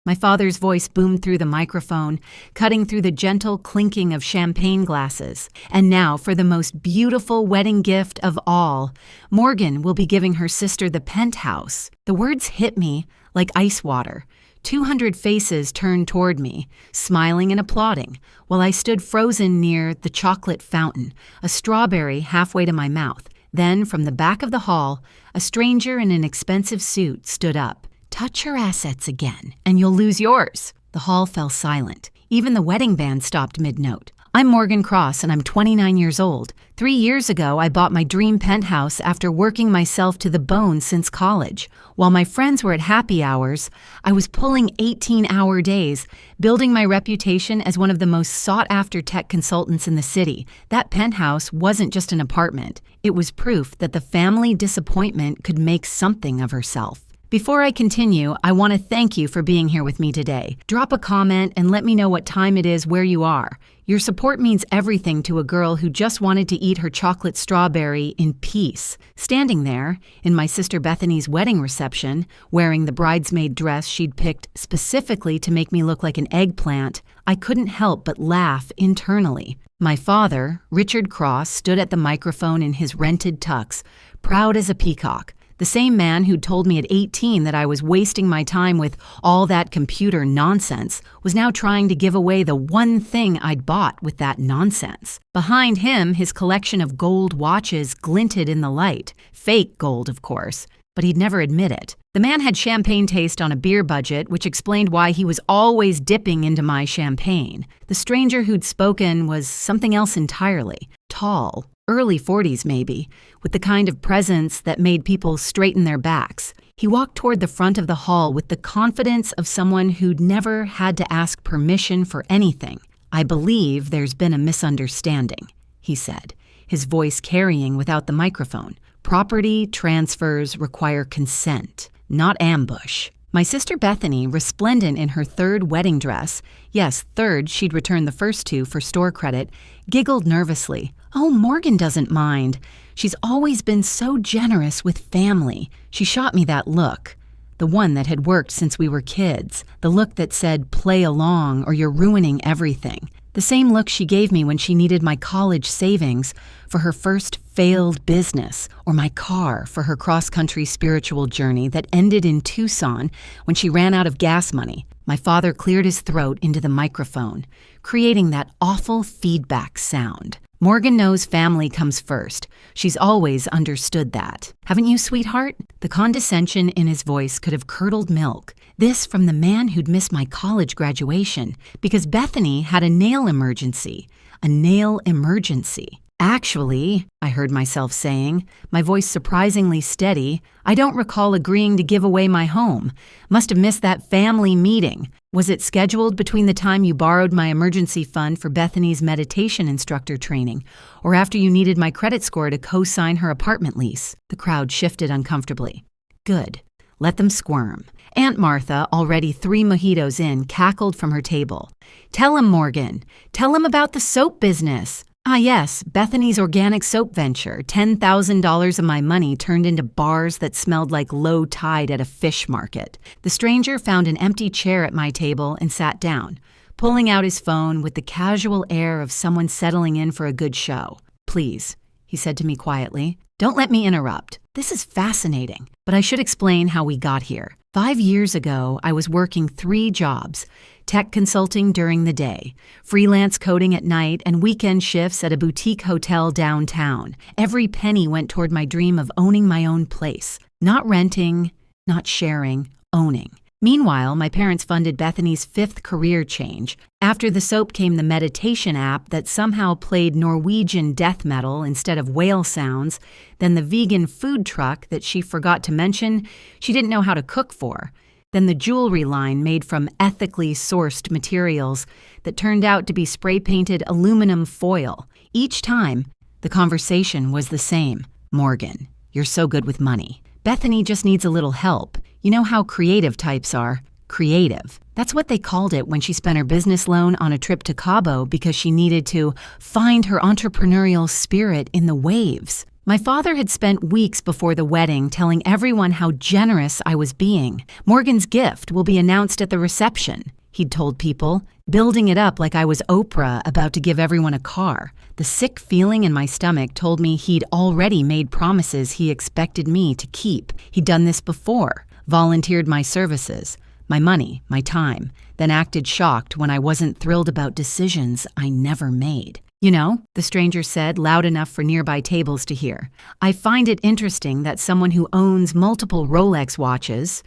My father's voice boomed through the microphone, cutting through the gentle clinking of champagne glasses. And now for the most beautiful wedding gift of all. Morgan will be giving her sister the penthouse. The words hit me like ice water. 200 faces turned toward me, smiling and applauding, while I stood frozen near the chocolate fountain, a strawberry halfway to my mouth. Then, from the back of the hall, a stranger in an expensive suit stood up. "Touch your assets again, and you'll lose yours." The hall fell silent. Even the wedding band stopped mid-note. I'm Morgan Cross, and I'm 29 years old. 3 years ago, I bought my dream penthouse after working myself to the bone since college. While my friends were at happy hours, I was pulling 18-hour days, building my reputation as one of the most sought-after tech consultants in the city. That penthouse wasn't just an apartment. It was proof that the family disappointment could make something of herself. Before I continue, I want to thank you for being here with me today. Drop a comment and let me know what time it is where you are. Your support means everything to a girl who just wanted to eat her chocolate strawberry in peace. Standing there, in my sister Bethany's wedding reception, wearing the bridesmaid dress she'd picked specifically to make me look like an eggplant, I couldn't help but laugh internally. My father, Richard Cross, stood at the microphone in his rented tux, proud as a peacock. The same man who'd told me at 18 that I was wasting my time with all that computer nonsense was now trying to give away the one thing I'd bought with that nonsense. Behind him, his collection of gold watches glinted in the light. Fake gold, of course, but he'd never admit it. The man had champagne taste on a beer budget, which explained why he was always dipping into my champagne. The stranger who'd spoken was something else entirely. Tall. Early 40s maybe, with the kind of presence that made people straighten their backs. He walked toward the front of the hall with the confidence of someone who'd never had to ask permission for anything. "I believe there's been a misunderstanding," he said, his voice carrying without the microphone. "Property transfers require consent, not ambush." My sister Bethany, resplendent in her third wedding dress, yes, third, she'd returned the first two for store credit, giggled nervously. "Oh, Morgan doesn't mind. She's always been so generous with family." She shot me that look, the one that had worked since we were kids, the look that said, "Play along or you're ruining everything." The same look she gave me when she needed my college savings for her first failed business, or my car for her cross-country spiritual journey that ended in Tucson when she ran out of gas money. My father cleared his throat into the microphone, creating that awful feedback sound. "Morgan knows family comes first. She's always understood that. Haven't you, sweetheart?" The condescension in his voice could have curdled milk. This from the man who'd missed my college graduation because Bethany had a nail emergency. A nail emergency. "Actually," I heard myself saying, my voice surprisingly steady, "I don't recall agreeing to give away my home. Must have missed that family meeting. Was it scheduled between the time you borrowed my emergency fund for Bethany's meditation instructor training, or after you needed my credit score to co-sign her apartment lease?" The crowd shifted uncomfortably. Good. Let them squirm. Aunt Martha, already 3 mojitos in, cackled from her table. "Tell him, Morgan. Tell him about the soap business." "Ah yes, Bethany's organic soap venture. $10,000 of my money turned into bars that smelled like low tide at a fish market." The stranger found an empty chair at my table and sat down, pulling out his phone with the casual air of someone settling in for a good show. "Please," he said to me quietly, "don't let me interrupt. This is fascinating, but I should explain how we got here. 5 years ago, I was working 3 jobs, tech consulting during the day, freelance coding at night, and weekend shifts at a boutique hotel downtown. Every penny went toward my dream of owning my own place. Not renting, not sharing, owning. Meanwhile, my parents funded Bethany's 5th career change. After the soap came the meditation app that somehow played Norwegian death metal instead of whale sounds, then the vegan food truck that she forgot to mention she didn't know how to cook for, then the jewelry line made from ethically sourced materials that turned out to be spray-painted aluminum foil. Each time, the conversation was the same. "Morgan, you're so good with money. Bethany just needs a little help. You know how creative types are. Creative. That's what they called it when she spent her business loan on a trip to Cabo because she needed to find her entrepreneurial spirit in the waves. My father had spent weeks before the wedding telling everyone how generous I was being. Morgan's gift will be announced at the reception, he'd told people, building it up like I was Oprah about to give everyone a car. The sick feeling in my stomach told me he'd already made promises he expected me to keep. He'd done this before, volunteered my services, my money, my time, then acted shocked when I wasn't thrilled about decisions I never made. You know, the stranger said, loud enough for nearby tables to hear, I find it interesting that someone who owns multiple Rolexes,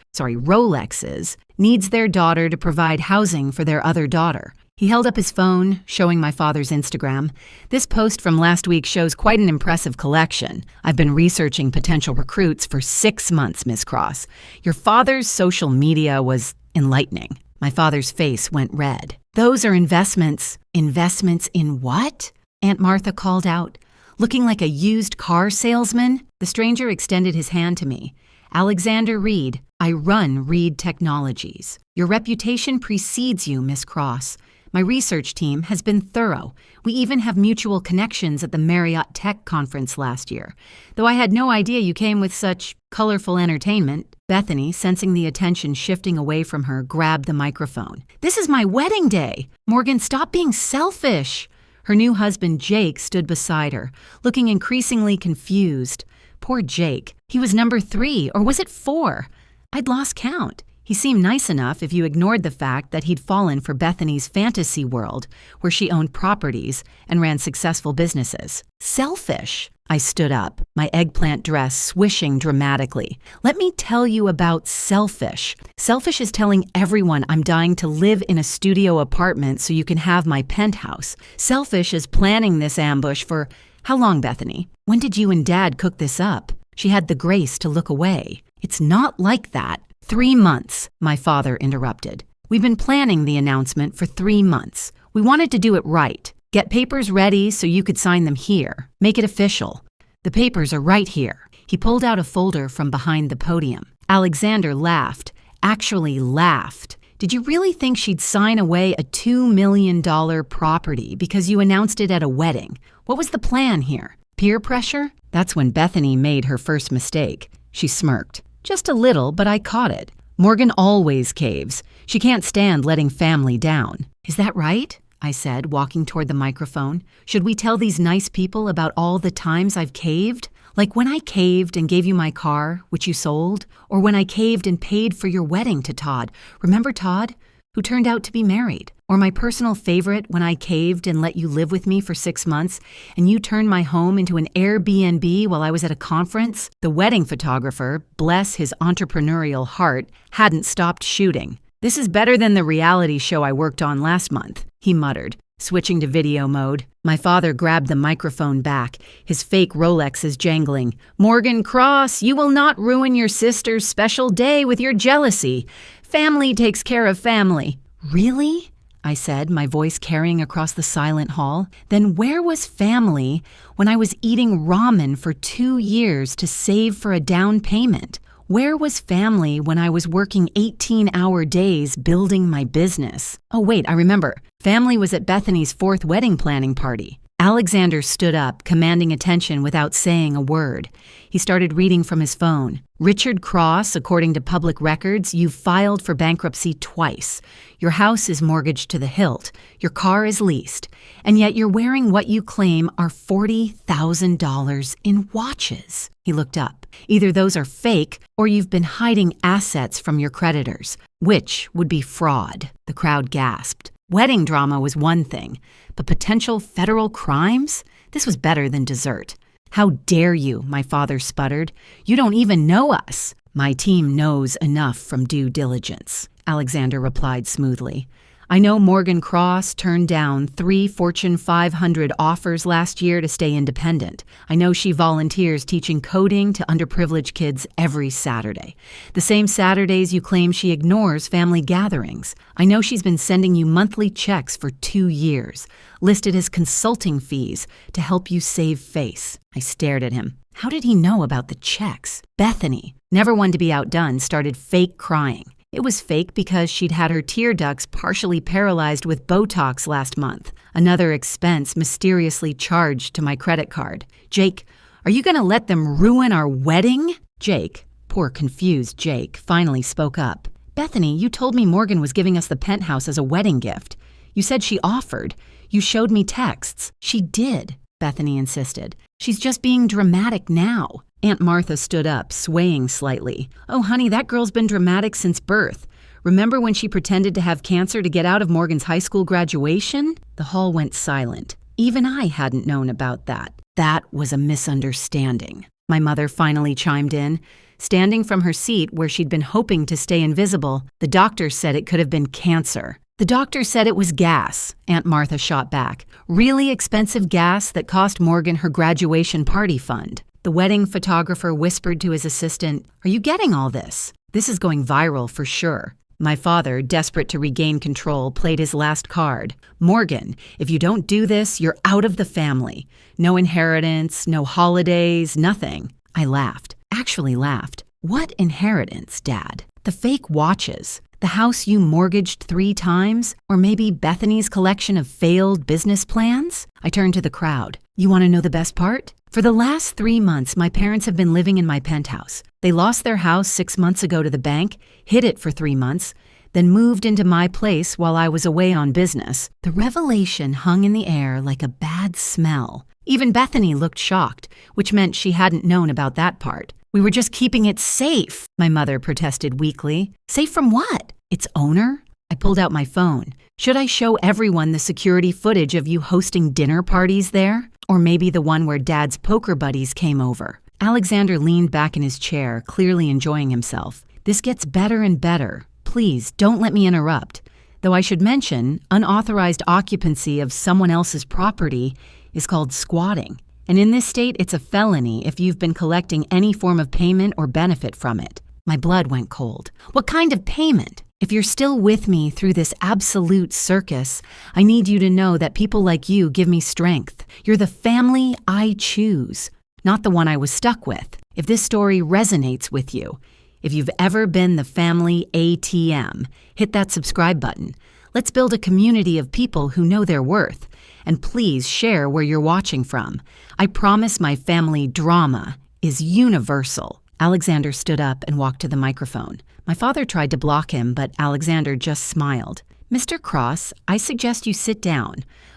needs their daughter to provide housing for their other daughter. He held up his phone, showing my father's Instagram. This post from last week shows quite an impressive collection. I've been researching potential recruits for 6 months, Miss Cross. Your father's social media was enlightening. My father's face went red. Those are investments. Investments in what? Aunt Martha called out. Looking like a used car salesman, the stranger extended his hand to me. Alexander Reed, I run Reed Technologies. Your reputation precedes you, Miss Cross. My research team has been thorough. We even have mutual connections at the Marriott Tech Conference last year. Though I had no idea you came with such colorful entertainment, Bethany, sensing the attention shifting away from her, grabbed the microphone. This is my wedding day! Morgan, stop being selfish! Her new husband, Jake, stood beside her, looking increasingly confused. Poor Jake. He was number 3, or was it 4? I'd lost count. He seemed nice enough if you ignored the fact that he'd fallen for Bethany's fantasy world, where she owned properties and ran successful businesses. Selfish. I stood up, my eggplant dress swishing dramatically. Let me tell you about selfish. Selfish is telling everyone I'm dying to live in a studio apartment so you can have my penthouse. Selfish is planning this ambush for, how long, Bethany? When did you and Dad cook this up? She had the grace to look away. It's not like that. 3 months, my father interrupted. We've been planning the announcement for 3 months. We wanted to do it right. Get papers ready so you could sign them here. Make it official. The papers are right here. He pulled out a folder from behind the podium. Alexander laughed. Actually laughed. Did you really think she'd sign away a $2 million property because you announced it at a wedding? What was the plan here? Peer pressure? That's when Bethany made her first mistake. She smirked. Just a little, but I caught it. Morgan always caves. She can't stand letting family down. Is that right? I said, walking toward the microphone. Should we tell these nice people about all the times I've caved? Like when I caved and gave you my car, which you sold? Or when I caved and paid for your wedding to Todd. Remember Todd? Who turned out to be married? Or my personal favorite, when I caved and let you live with me for 6 months, and you turned my home into an Airbnb while I was at a conference? The wedding photographer, bless his entrepreneurial heart, hadn't stopped shooting. This is better than the reality show I worked on last month, he muttered, switching to video mode. My father grabbed the microphone back, his fake Rolexes jangling. Morgan Cross, you will not ruin your sister's special day with your jealousy. Family takes care of family. Really? I said, my voice carrying across the silent hall. Then where was family when I was eating ramen for 2 years to save for a down payment? Where was family when I was working 18-hour days building my business? Oh wait, I remember. Family was at Bethany's 4th wedding planning party. Alexander stood up, commanding attention without saying a word. He started reading from his phone. Richard Cross, according to public records, you've filed for bankruptcy twice. Your house is mortgaged to the hilt. Your car is leased. And yet you're wearing what you claim are $40,000 in watches. He looked up. Either those are fake or you've been hiding assets from your creditors. Which would be fraud? The crowd gasped. Wedding drama was one thing, but potential federal crimes? This was better than dessert. How dare you, my father sputtered. You don't even know us. My team knows enough from due diligence, Alexander replied smoothly. I know Morgan Cross turned down 3 Fortune 500 offers last year to stay independent. I know she volunteers teaching coding to underprivileged kids every Saturday. The same Saturdays you claim she ignores family gatherings. I know she's been sending you monthly checks for 2 years, listed as consulting fees to help you save face. I stared at him. How did he know about the checks? Bethany, never one to be outdone, started fake crying. It was fake because she'd had her tear ducts partially paralyzed with Botox last month, another expense mysteriously charged to my credit card. Jake, Are you going to let them ruin our wedding? Jake, poor confused Jake, finally spoke up. Bethany, you told me Morgan was giving us the penthouse as a wedding gift. You said she offered. You showed me texts. She did, Bethany insisted. She's just being dramatic now. Aunt Martha stood up, swaying slightly. Oh, honey, that girl's been dramatic since birth. Remember when she pretended to have cancer to get out of Morgan's high school graduation? The hall went silent. Even I hadn't known about that. That was a misunderstanding. My mother finally chimed in. Standing from her seat where she'd been hoping to stay invisible, the doctor said it could have been cancer. The doctor said it was gas, Aunt Martha shot back. Really expensive gas that cost Morgan her graduation party fund. The wedding photographer whispered to his assistant, "Are you getting all this? This is going viral for sure." My father, desperate to regain control, played his last card. "Morgan, if you don't do this, you're out of the family. No inheritance, no holidays, nothing." I laughed. Actually laughed. What inheritance, Dad? The fake watches? The house you mortgaged 3 times? Or maybe Bethany's collection of failed business plans? I turned to the crowd. You want to know the best part? For the last 3 months, my parents have been living in my penthouse. They lost their house 6 months ago to the bank, hid it for 3 months, then moved into my place while I was away on business. The revelation hung in the air like a bad smell. Even Bethany looked shocked, which meant she hadn't known about that part. We were just keeping it safe, my mother protested weakly. Safe from what? Its owner? I pulled out my phone. Should I show everyone the security footage of you hosting dinner parties there? Or maybe the one where Dad's poker buddies came over? Alexander leaned back in his chair, clearly enjoying himself. This gets better and better. Please, don't let me interrupt. Though I should mention, unauthorized occupancy of someone else's property is called squatting. And in this state, it's a felony if you've been collecting any form of payment or benefit from it. My blood went cold. What kind of payment? If you're still with me through this absolute circus, I need you to know that people like you give me strength. You're the family I choose, not the one I was stuck with. If this story resonates with you, if you've ever been the family ATM, hit that subscribe button. Let's build a community of people who know their worth. And please share where you're watching from. I promise my family drama is universal. Alexander stood up and walked to the microphone. My father tried to block him, but Alexander just smiled. Mr. Cross, I suggest you sit down.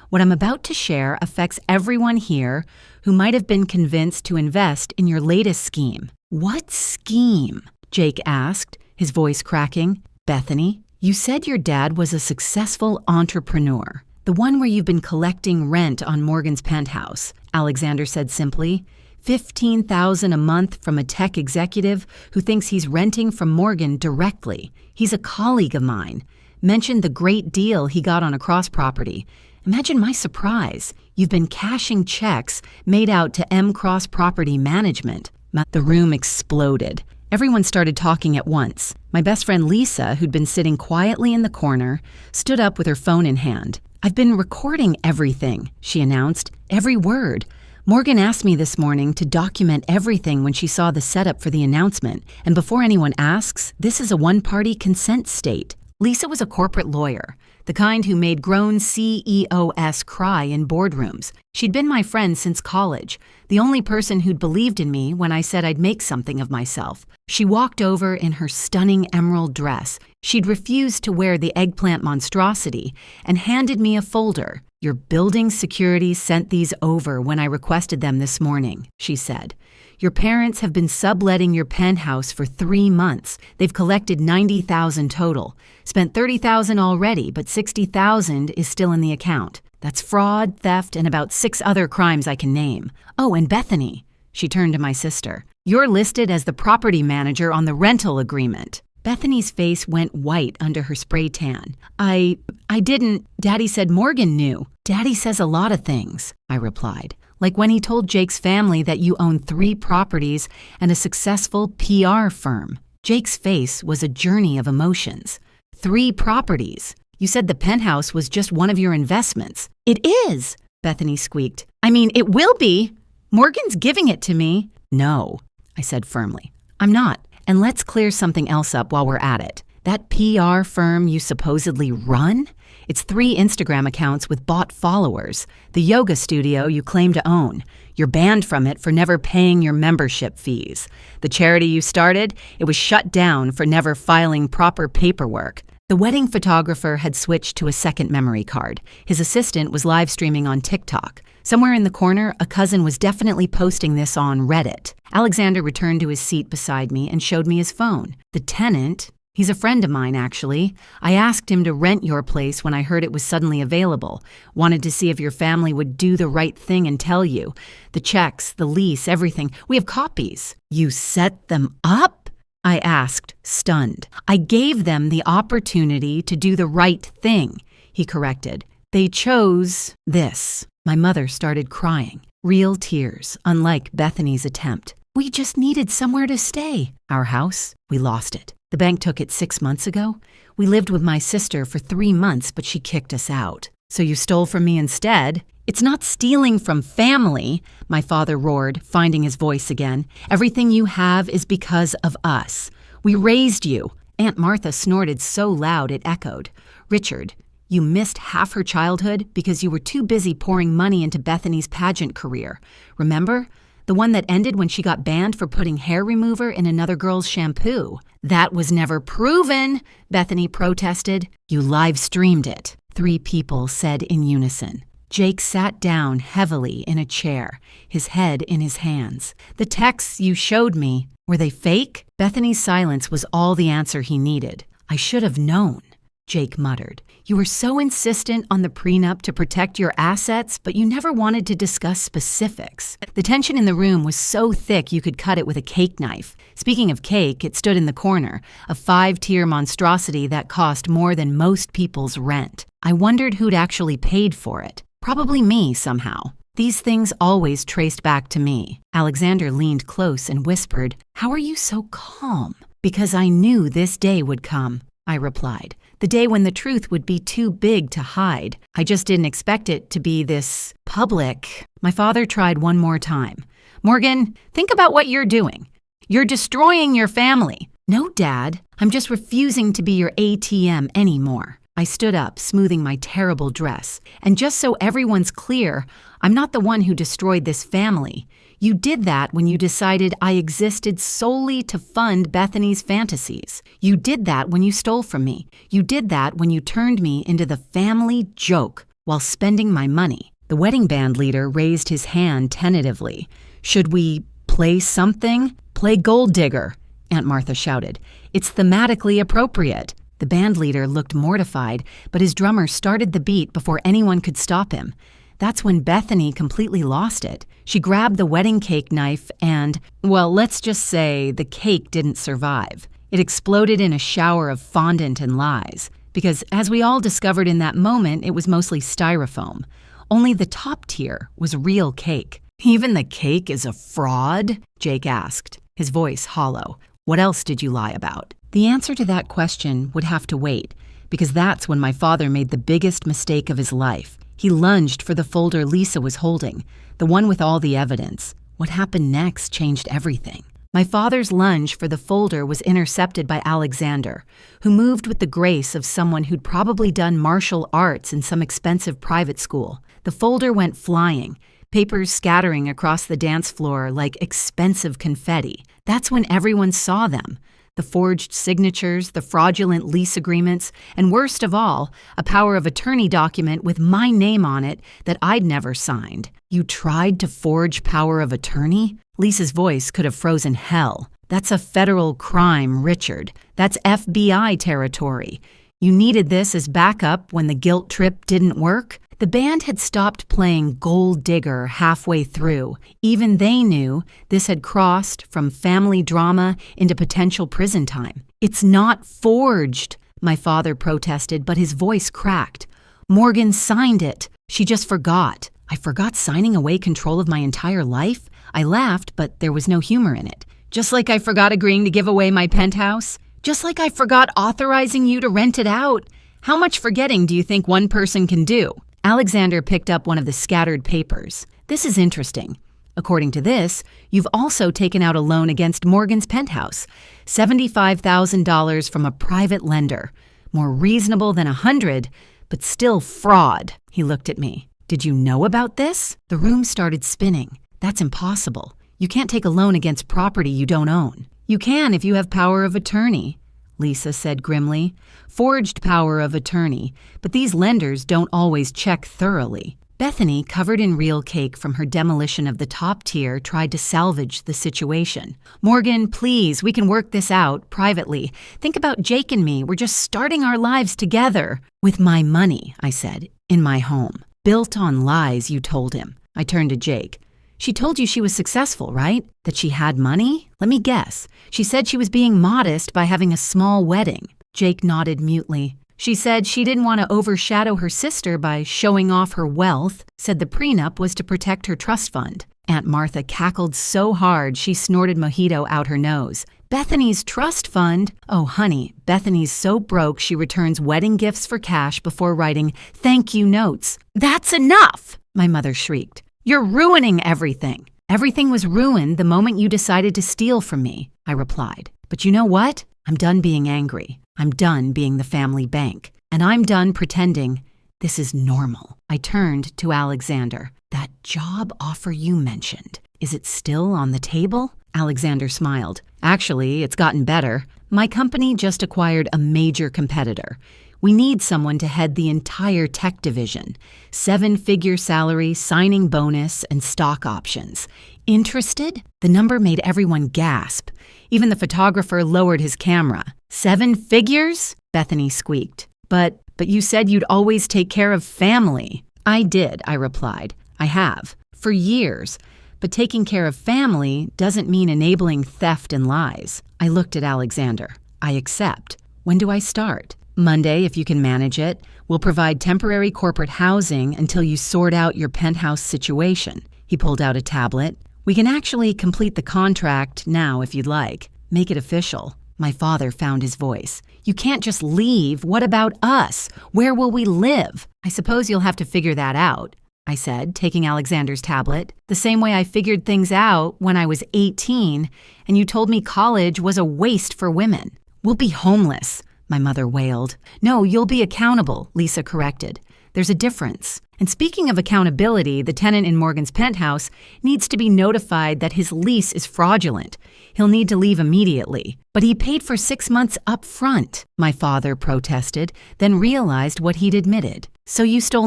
What I'm about to share affects everyone here who might have been convinced to invest in your latest scheme. What scheme? Jake asked, his voice cracking. Bethany, you said your dad was a successful entrepreneur. The one where you've been collecting rent on Morgan's penthouse, Alexander said simply. $15,000 a month from a tech executive who thinks he's renting from Morgan directly. He's a colleague of mine. Mentioned the great deal he got on a cross property. Imagine my surprise. You've been cashing checks made out to M Cross Property Management. The room exploded. Everyone started talking at once. My best friend Lisa, who'd been sitting quietly in the corner, stood up with her phone in hand. I've been recording everything, she announced. Every word. Morgan asked me this morning to document everything when she saw the setup for the announcement. And before anyone asks, this is a one-party consent state. Lisa was a corporate lawyer, the kind who made grown CEOs cry in boardrooms. She'd been my friend since college, the only person who'd believed in me when I said I'd make something of myself. She walked over in her stunning emerald dress. She'd refused to wear the eggplant monstrosity and handed me a folder. Your building security sent these over when I requested them this morning, she said. Your parents have been subletting your penthouse for 3 months. They've collected $90,000 total. Spent $30,000 already, but $60,000 is still in the account. That's fraud, theft, and about 6 other crimes I can name. Oh, and Bethany, she turned to my sister. You're listed as the property manager on the rental agreement. Bethany's face went white under her spray tan. I didn't. Daddy said Morgan knew. Daddy says a lot of things, I replied. Like when he told Jake's family that you own 3 properties and a successful PR firm. Jake's face was a journey of emotions. 3 properties. You said the penthouse was just one of your investments. It is, Bethany squeaked. I mean, it will be. Morgan's giving it to me. No, I said firmly. I'm not. And let's clear something else up while we're at it. That PR firm you supposedly run? It's 3 Instagram accounts with bought followers. The yoga studio you claim to own. You're banned from it for never paying your membership fees. The charity you started, it was shut down for never filing proper paperwork. The wedding photographer had switched to a second memory card. His assistant was live streaming on TikTok. Somewhere in the corner, a cousin was definitely posting this on Reddit. Alexander returned to his seat beside me and showed me his phone. The tenant, he's a friend of mine, actually. I asked him to rent your place when I heard it was suddenly available. Wanted to see if your family would do the right thing and tell you. The checks, the lease, everything. We have copies. You set them up? I asked, stunned. I gave them the opportunity to do the right thing, he corrected. They chose this. My mother started crying. Real tears, unlike Bethany's attempt. We just needed somewhere to stay. Our house, we lost it. The bank took it 6 months ago. We lived with my sister for 3 months, but she kicked us out. So you stole from me instead? It's not stealing from family, my father roared, finding his voice again. Everything you have is because of us. We raised you. Aunt Martha snorted so loud it echoed. Richard, you missed half her childhood because you were too busy pouring money into Bethany's pageant career. Remember? The one that ended when she got banned for putting hair remover in another girl's shampoo. That was never proven, Bethany protested. You live-streamed it, 3 people said in unison. Jake sat down heavily in a chair, his head in his hands. The texts you showed me, were they fake? Bethany's silence was all the answer he needed. I should have known, Jake muttered. You were so insistent on the prenup to protect your assets, but you never wanted to discuss specifics. The tension in the room was so thick you could cut it with a cake knife. Speaking of cake, it stood in the corner, a 5-tier monstrosity that cost more than most people's rent. I wondered who'd actually paid for it. Probably me somehow. These things always traced back to me. Alexander leaned close and whispered, How are you so calm? Because I knew this day would come, I replied. The day when the truth would be too big to hide. I just didn't expect it to be this public. My father tried one more time. Morgan, think about what you're doing. You're destroying your family. No, Dad. I'm just refusing to be your ATM anymore. I stood up, smoothing my terrible dress. And just so everyone's clear, I'm not the one who destroyed this family. You did that when you decided I existed solely to fund Bethany's fantasies. You did that when you stole from me. You did that when you turned me into the family joke while spending my money. The wedding band leader raised his hand tentatively. Should we play something? Play Gold Digger, Aunt Martha shouted. It's thematically appropriate. The band leader looked mortified, but his drummer started the beat before anyone could stop him. That's when Bethany completely lost it. She grabbed the wedding cake knife and, well, let's just say the cake didn't survive. It exploded in a shower of fondant and lies. Because, as we all discovered in that moment, it was mostly styrofoam. Only the top tier was real cake. Even the cake is a fraud? Jake asked, his voice hollow. What else did you lie about? The answer to that question would have to wait, because that's when my father made the biggest mistake of his life. He lunged for the folder Lisa was holding, the one with all the evidence. What happened next changed everything. My father's lunge for the folder was intercepted by Alexander, who moved with the grace of someone who'd probably done martial arts in some expensive private school. The folder went flying, papers scattering across the dance floor like expensive confetti. That's when everyone saw them. The forged signatures, the fraudulent lease agreements, and worst of all, a power of attorney document with my name on it that I'd never signed. You tried to forge power of attorney? Lisa's voice could have frozen hell. That's a federal crime, Richard. That's FBI territory. You needed this as backup when the guilt trip didn't work? The band had stopped playing Gold Digger halfway through. Even they knew this had crossed from family drama into potential prison time. It's not forged, my father protested, but his voice cracked. Morgan signed it. She just forgot. I forgot signing away control of my entire life? I laughed, but there was no humor in it. Just like I forgot agreeing to give away my penthouse? Just like I forgot authorizing you to rent it out? How much forgetting do you think one person can do? Alexander picked up one of the scattered papers. This is interesting. According to this, you've also taken out a loan against Morgan's Penthouse, $75,000 from a private lender. More reasonable than 100, but still fraud. He looked at me. Did you know about this? The room started spinning. That's impossible. You can't take a loan against property you don't own. You can if you have power of attorney, Lisa said grimly. Forged power of attorney, but these lenders don't always check thoroughly. Bethany, covered in real cake from her demolition of the top tier, tried to salvage the situation. Morgan, please, we can work this out privately. Think about Jake and me. We're just starting our lives together. With my money, I said, in my home. Built on lies, you told him. I turned to Jake. She told you she was successful, right? That she had money? Let me guess. She said she was being modest by having a small wedding. Jake nodded mutely. She said she didn't want to overshadow her sister by showing off her wealth, said the prenup was to protect her trust fund. Aunt Martha cackled so hard she snorted mojito out her nose. Bethany's trust fund? Oh, honey, Bethany's so broke she returns wedding gifts for cash before writing thank you notes. That's enough, my mother shrieked. You're ruining everything. Everything was ruined the moment you decided to steal from me, I replied. But you know what? I'm done being angry. I'm done being the family bank. And I'm done pretending this is normal. I turned to Alexander. That job offer you mentioned, is it still on the table? Alexander smiled. Actually, it's gotten better. My company just acquired a major competitor. We need someone to head the entire tech division. 7-figure salary, signing bonus, and stock options. Interested? The number made everyone gasp. Even the photographer lowered his camera. 7 figures? Bethany squeaked. But you said you'd always take care of family. I did, I replied. I have. For years. But taking care of family doesn't mean enabling theft and lies. I looked at Alexander. I accept. When do I start? Monday, if you can manage it. We'll provide temporary corporate housing until you sort out your penthouse situation. He pulled out a tablet. We can actually complete the contract now if you'd like. Make it official. My father found his voice. You can't just leave. What about us? Where will we live? I suppose you'll have to figure that out, I said, taking Alexander's tablet. The same way I figured things out when I was 18 and you told me college was a waste for women. We'll be homeless, my mother wailed. No, you'll be accountable, Lisa corrected. There's a difference. And speaking of accountability, the tenant in Morgan's penthouse needs to be notified that his lease is fraudulent. He'll need to leave immediately. But he paid for 6 months up front, my father protested, then realized what he'd admitted. So you stole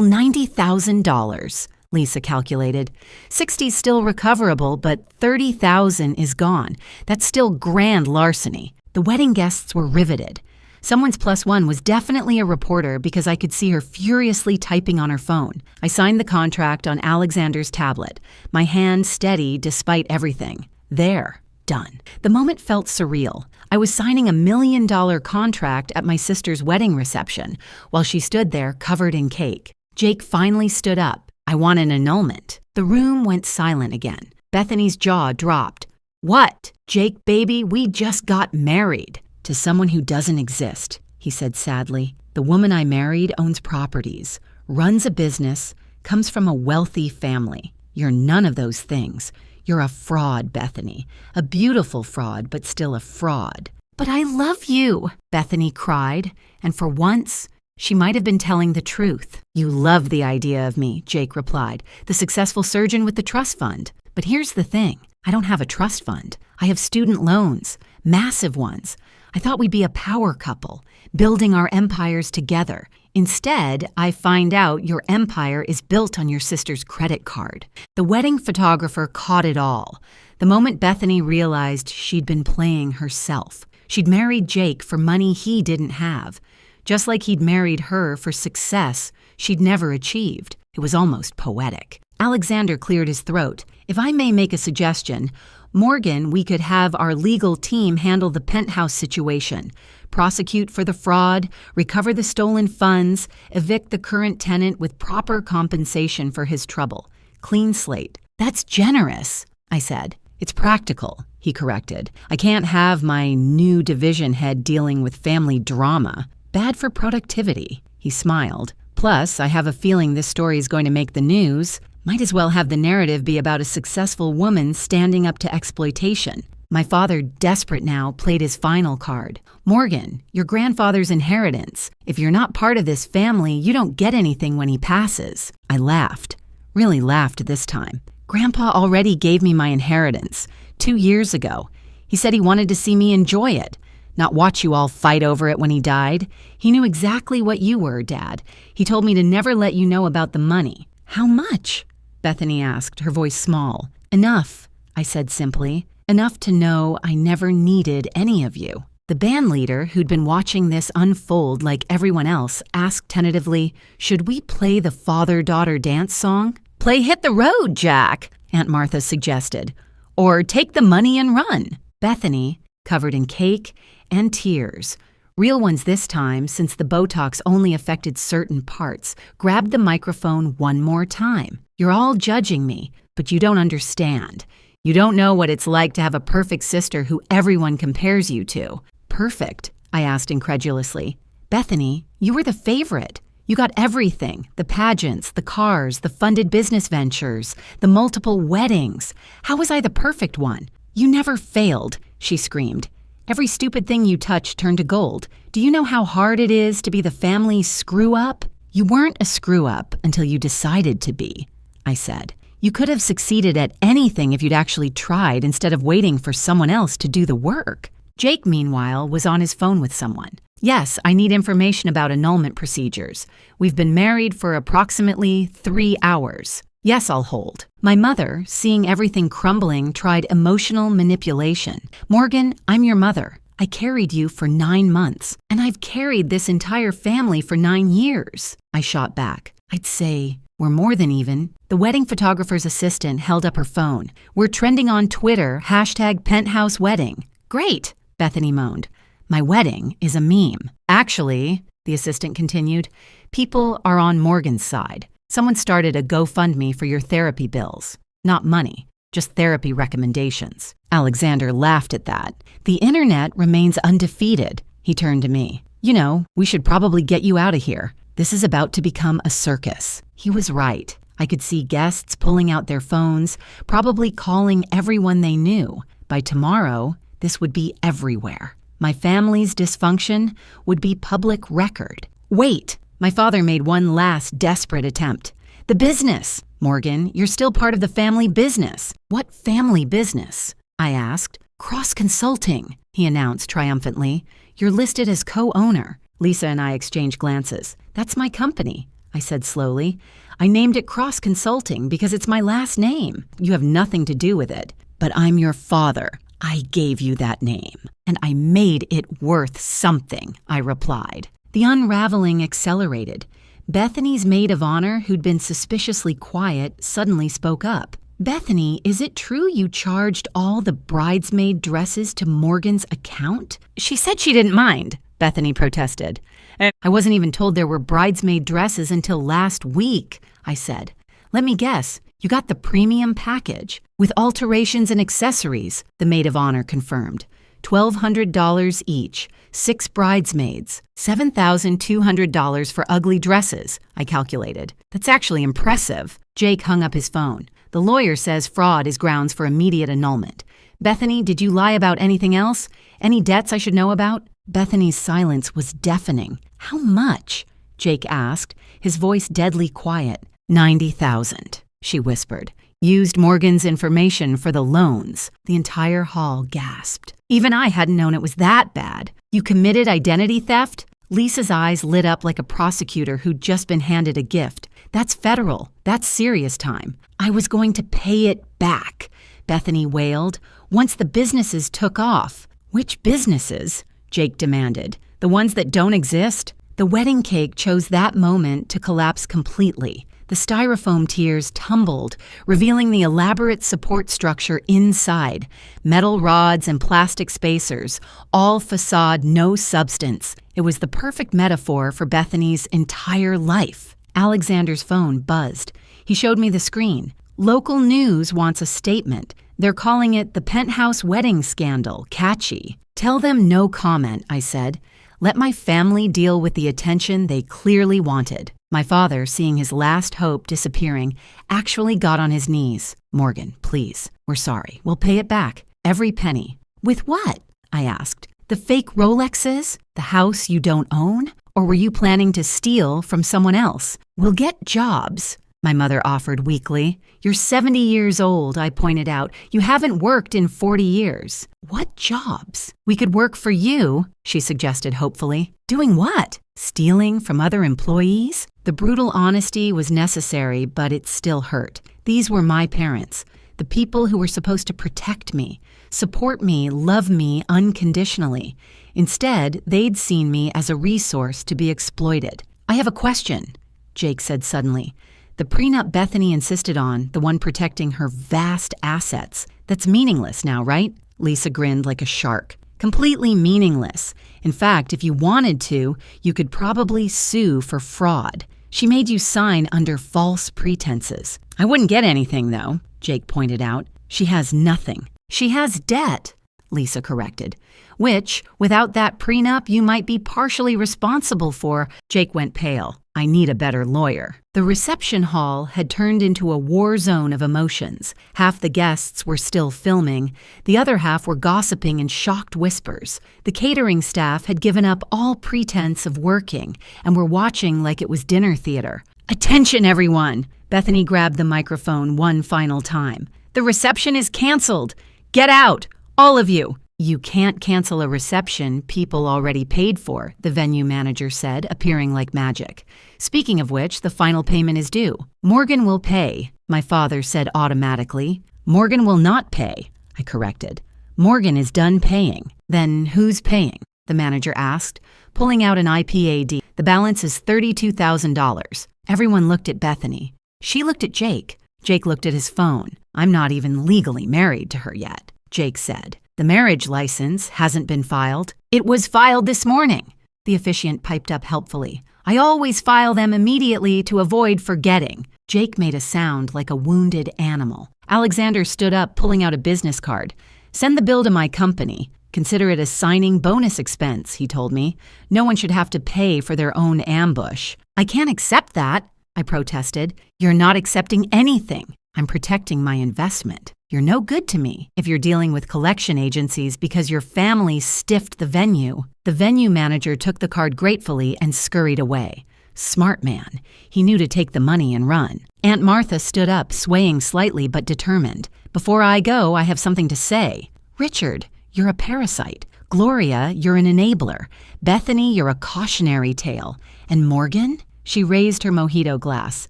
$90,000, Lisa calculated. 60's still recoverable, but $30,000 is gone. That's still grand larceny. The wedding guests were riveted. Someone's plus one was definitely a reporter because I could see her furiously typing on her phone. I signed the contract on Alexander's tablet, my hand steady despite everything. There, done. The moment felt surreal. I was signing $1 million contract at my sister's wedding reception while she stood there covered in cake. Jake finally stood up. I want an annulment. The room went silent again. Bethany's jaw dropped. What? Jake, baby, we just got married. To someone who doesn't exist, he said sadly. The woman I married owns properties, runs a business, comes from a wealthy family. You're none of those things. You're a fraud, Bethany. A beautiful fraud, but still a fraud. But I love you, Bethany cried, and for once, she might have been telling the truth. You love the idea of me, Jake replied, the successful surgeon with the trust fund. But here's the thing. I don't have a trust fund. I have student loans, massive ones. I thought we'd be a power couple, building our empires together. Instead, I find out your empire is built on your sister's credit card. The wedding photographer caught it all. The moment Bethany realized she'd been playing herself. She'd married Jake for money he didn't have, just like he'd married her for success she'd never achieved. It was almost poetic. Alexander cleared his throat. If I may make a suggestion, Morgan, we could have our legal team handle the penthouse situation, prosecute for the fraud, recover the stolen funds, evict the current tenant with proper compensation for his trouble. Clean slate. That's generous, I said. It's practical, he corrected. I can't have my new division head dealing with family drama. Bad for productivity, he smiled. Plus, I have a feeling this story is going to make the news. Might as well have the narrative be about a successful woman standing up to exploitation. My father, desperate now, played his final card. Morgan, your grandfather's inheritance. If you're not part of this family, you don't get anything when he passes. I laughed. Really laughed this time. Grandpa already gave me my inheritance 2 years ago. He said he wanted to see me enjoy it, not watch you all fight over it when he died. He knew exactly what you were, Dad. He told me to never let you know about the money. How much? Bethany asked, her voice small. Enough, I said simply. Enough to know I never needed any of you. The band leader, who'd been watching this unfold like everyone else, asked tentatively, should we play the father-daughter dance song? Play Hit the Road, Jack, Aunt Martha suggested. Or take the money and run. Bethany, covered in cake and tears, real ones this time since the Botox only affected certain parts, grabbed the microphone one more time. You're all judging me, but you don't understand. You don't know what it's like to have a perfect sister who everyone compares you to. Perfect? I asked incredulously. Bethany, you were the favorite. You got everything, the pageants, the cars, the funded business ventures, the multiple weddings. How was I the perfect one? You never failed, she screamed. Every stupid thing you touched turned to gold. Do you know how hard it is to be the family screw-up? You weren't a screw-up until you decided to be, I said. You could have succeeded at anything if you'd actually tried instead of waiting for someone else to do the work. Jake, meanwhile, was on his phone with someone. Yes, I need information about annulment procedures. We've been married for approximately 3 hours. Yes, I'll hold. My mother, seeing everything crumbling, tried emotional manipulation. Morgan, I'm your mother. I carried you for 9 months, and I've carried this entire family for 9 years. I shot back. I'd say, we're more than even. The wedding photographer's assistant held up her phone. We're trending on Twitter, #Penthouse wedding. Great, Bethany moaned. My wedding is a meme. Actually, the assistant continued, people are on Morgan's side. Someone started a GoFundMe for your therapy bills. Not money, just therapy recommendations. Alexander laughed at that. The internet remains undefeated. He turned to me. You know, we should probably get you out of here. This is about to become a circus. He was right. I could see guests pulling out their phones, probably calling everyone they knew. By tomorrow, this would be everywhere. My family's dysfunction would be public record. Wait! My father made one last desperate attempt. The business! Morgan, you're still part of the family business. What family business? I asked. Cross Consulting, he announced triumphantly. You're listed as co-owner. Lisa and I exchanged glances. That's my company, I said slowly. I named it Cross Consulting because it's my last name. You have nothing to do with it. But I'm your father. I gave you that name. And I made it worth something, I replied. The unraveling accelerated. Bethany's maid of honor, who'd been suspiciously quiet, suddenly spoke up. Bethany, is it true you charged all the bridesmaid dresses to Morgan's account? She said she didn't mind, Bethany protested. I wasn't even told there were bridesmaid dresses until last week, I said. Let me guess, you got the premium package with alterations and accessories, the maid of honor confirmed. $1,200 each, 6 bridesmaids, $7,200 for ugly dresses, I calculated. That's actually impressive. Jake hung up his phone. The lawyer says fraud is grounds for immediate annulment. Bethany, did you lie about anything else? Any debts I should know about? Bethany's silence was deafening. How much? Jake asked, his voice deadly quiet. $90,000, she whispered. Used Morgan's information for the loans. The entire hall gasped. Even I hadn't known it was that bad. You committed identity theft? Lisa's eyes lit up like a prosecutor who'd just been handed a gift. That's federal. That's serious time. I was going to pay it back, Bethany wailed, once the businesses took off. Which businesses? Jake demanded. The ones that don't exist? The wedding cake chose that moment to collapse completely. The styrofoam tiers tumbled, revealing the elaborate support structure inside. Metal rods and plastic spacers, all facade, no substance. It was the perfect metaphor for Bethany's entire life. Alexander's phone buzzed. He showed me the screen. Local news wants a statement. They're calling it the Penthouse wedding scandal. Catchy. Tell them no comment, I said. Let my family deal with the attention they clearly wanted. My father, seeing his last hope disappearing, actually got on his knees. "Morgan, please, we're sorry. We'll pay it back. Every penny." "With what?" I asked. "The fake Rolexes? The house you don't own? Or were you planning to steal from someone else?" "We'll get jobs," my mother offered weakly. "You're 70 years old," I pointed out. "You haven't worked in 40 years. "What jobs?" "We could work for you," she suggested hopefully. "Doing what? Stealing from other employees?" The brutal honesty was necessary, but it still hurt. These were my parents, the people who were supposed to protect me, support me, love me unconditionally. Instead, they'd seen me as a resource to be exploited. "I have a question," Jake said suddenly. "The prenup Bethany insisted on, the one protecting her vast assets, that's meaningless now, right?" Lisa grinned like a shark. "Completely meaningless. In fact, if you wanted to, you could probably sue for fraud. She made you sign under false pretenses." "I wouldn't get anything, though," Jake pointed out. "She has nothing." "She has debt," Lisa corrected, "which, without that prenup, you might be partially responsible for." Jake went pale. "I need a better lawyer." The reception hall had turned into a war zone of emotions. Half the guests were still filming. The other half were gossiping in shocked whispers. The catering staff had given up all pretense of working and were watching like it was dinner theater. "Attention, everyone!" Bethany grabbed the microphone one final time. "The reception is canceled. Get out, all of you." "You can't cancel a reception people already paid for," the venue manager said, appearing like magic. "Speaking of which, the final payment is due." "Morgan will pay," my father said automatically. "Morgan will not pay," I corrected. "Morgan is done paying." "Then who's paying?" the manager asked, pulling out an IPAD. "The balance is $32,000. Everyone looked at Bethany. She looked at Jake. Jake looked at his phone. "I'm not even legally married to her yet," Jake said. "The marriage license hasn't been filed." "It was filed this morning," the officiant piped up helpfully. "I always file them immediately to avoid forgetting." Jake made a sound like a wounded animal. Alexander stood up, pulling out a business card. "Send the bill to my company. Consider it a signing bonus expense," he told me. "No one should have to pay for their own ambush." "I can't accept that," I protested. "You're not accepting anything. I'm protecting my investment. You're no good to me if you're dealing with collection agencies because your family stiffed the venue." The venue manager took the card gratefully and scurried away. Smart man. He knew to take the money and run. Aunt Martha stood up, swaying slightly but determined. "Before I go, I have something to say. Richard, you're a parasite. Gloria, you're an enabler. Bethany, you're a cautionary tale. And Morgan?" She raised her mojito glass.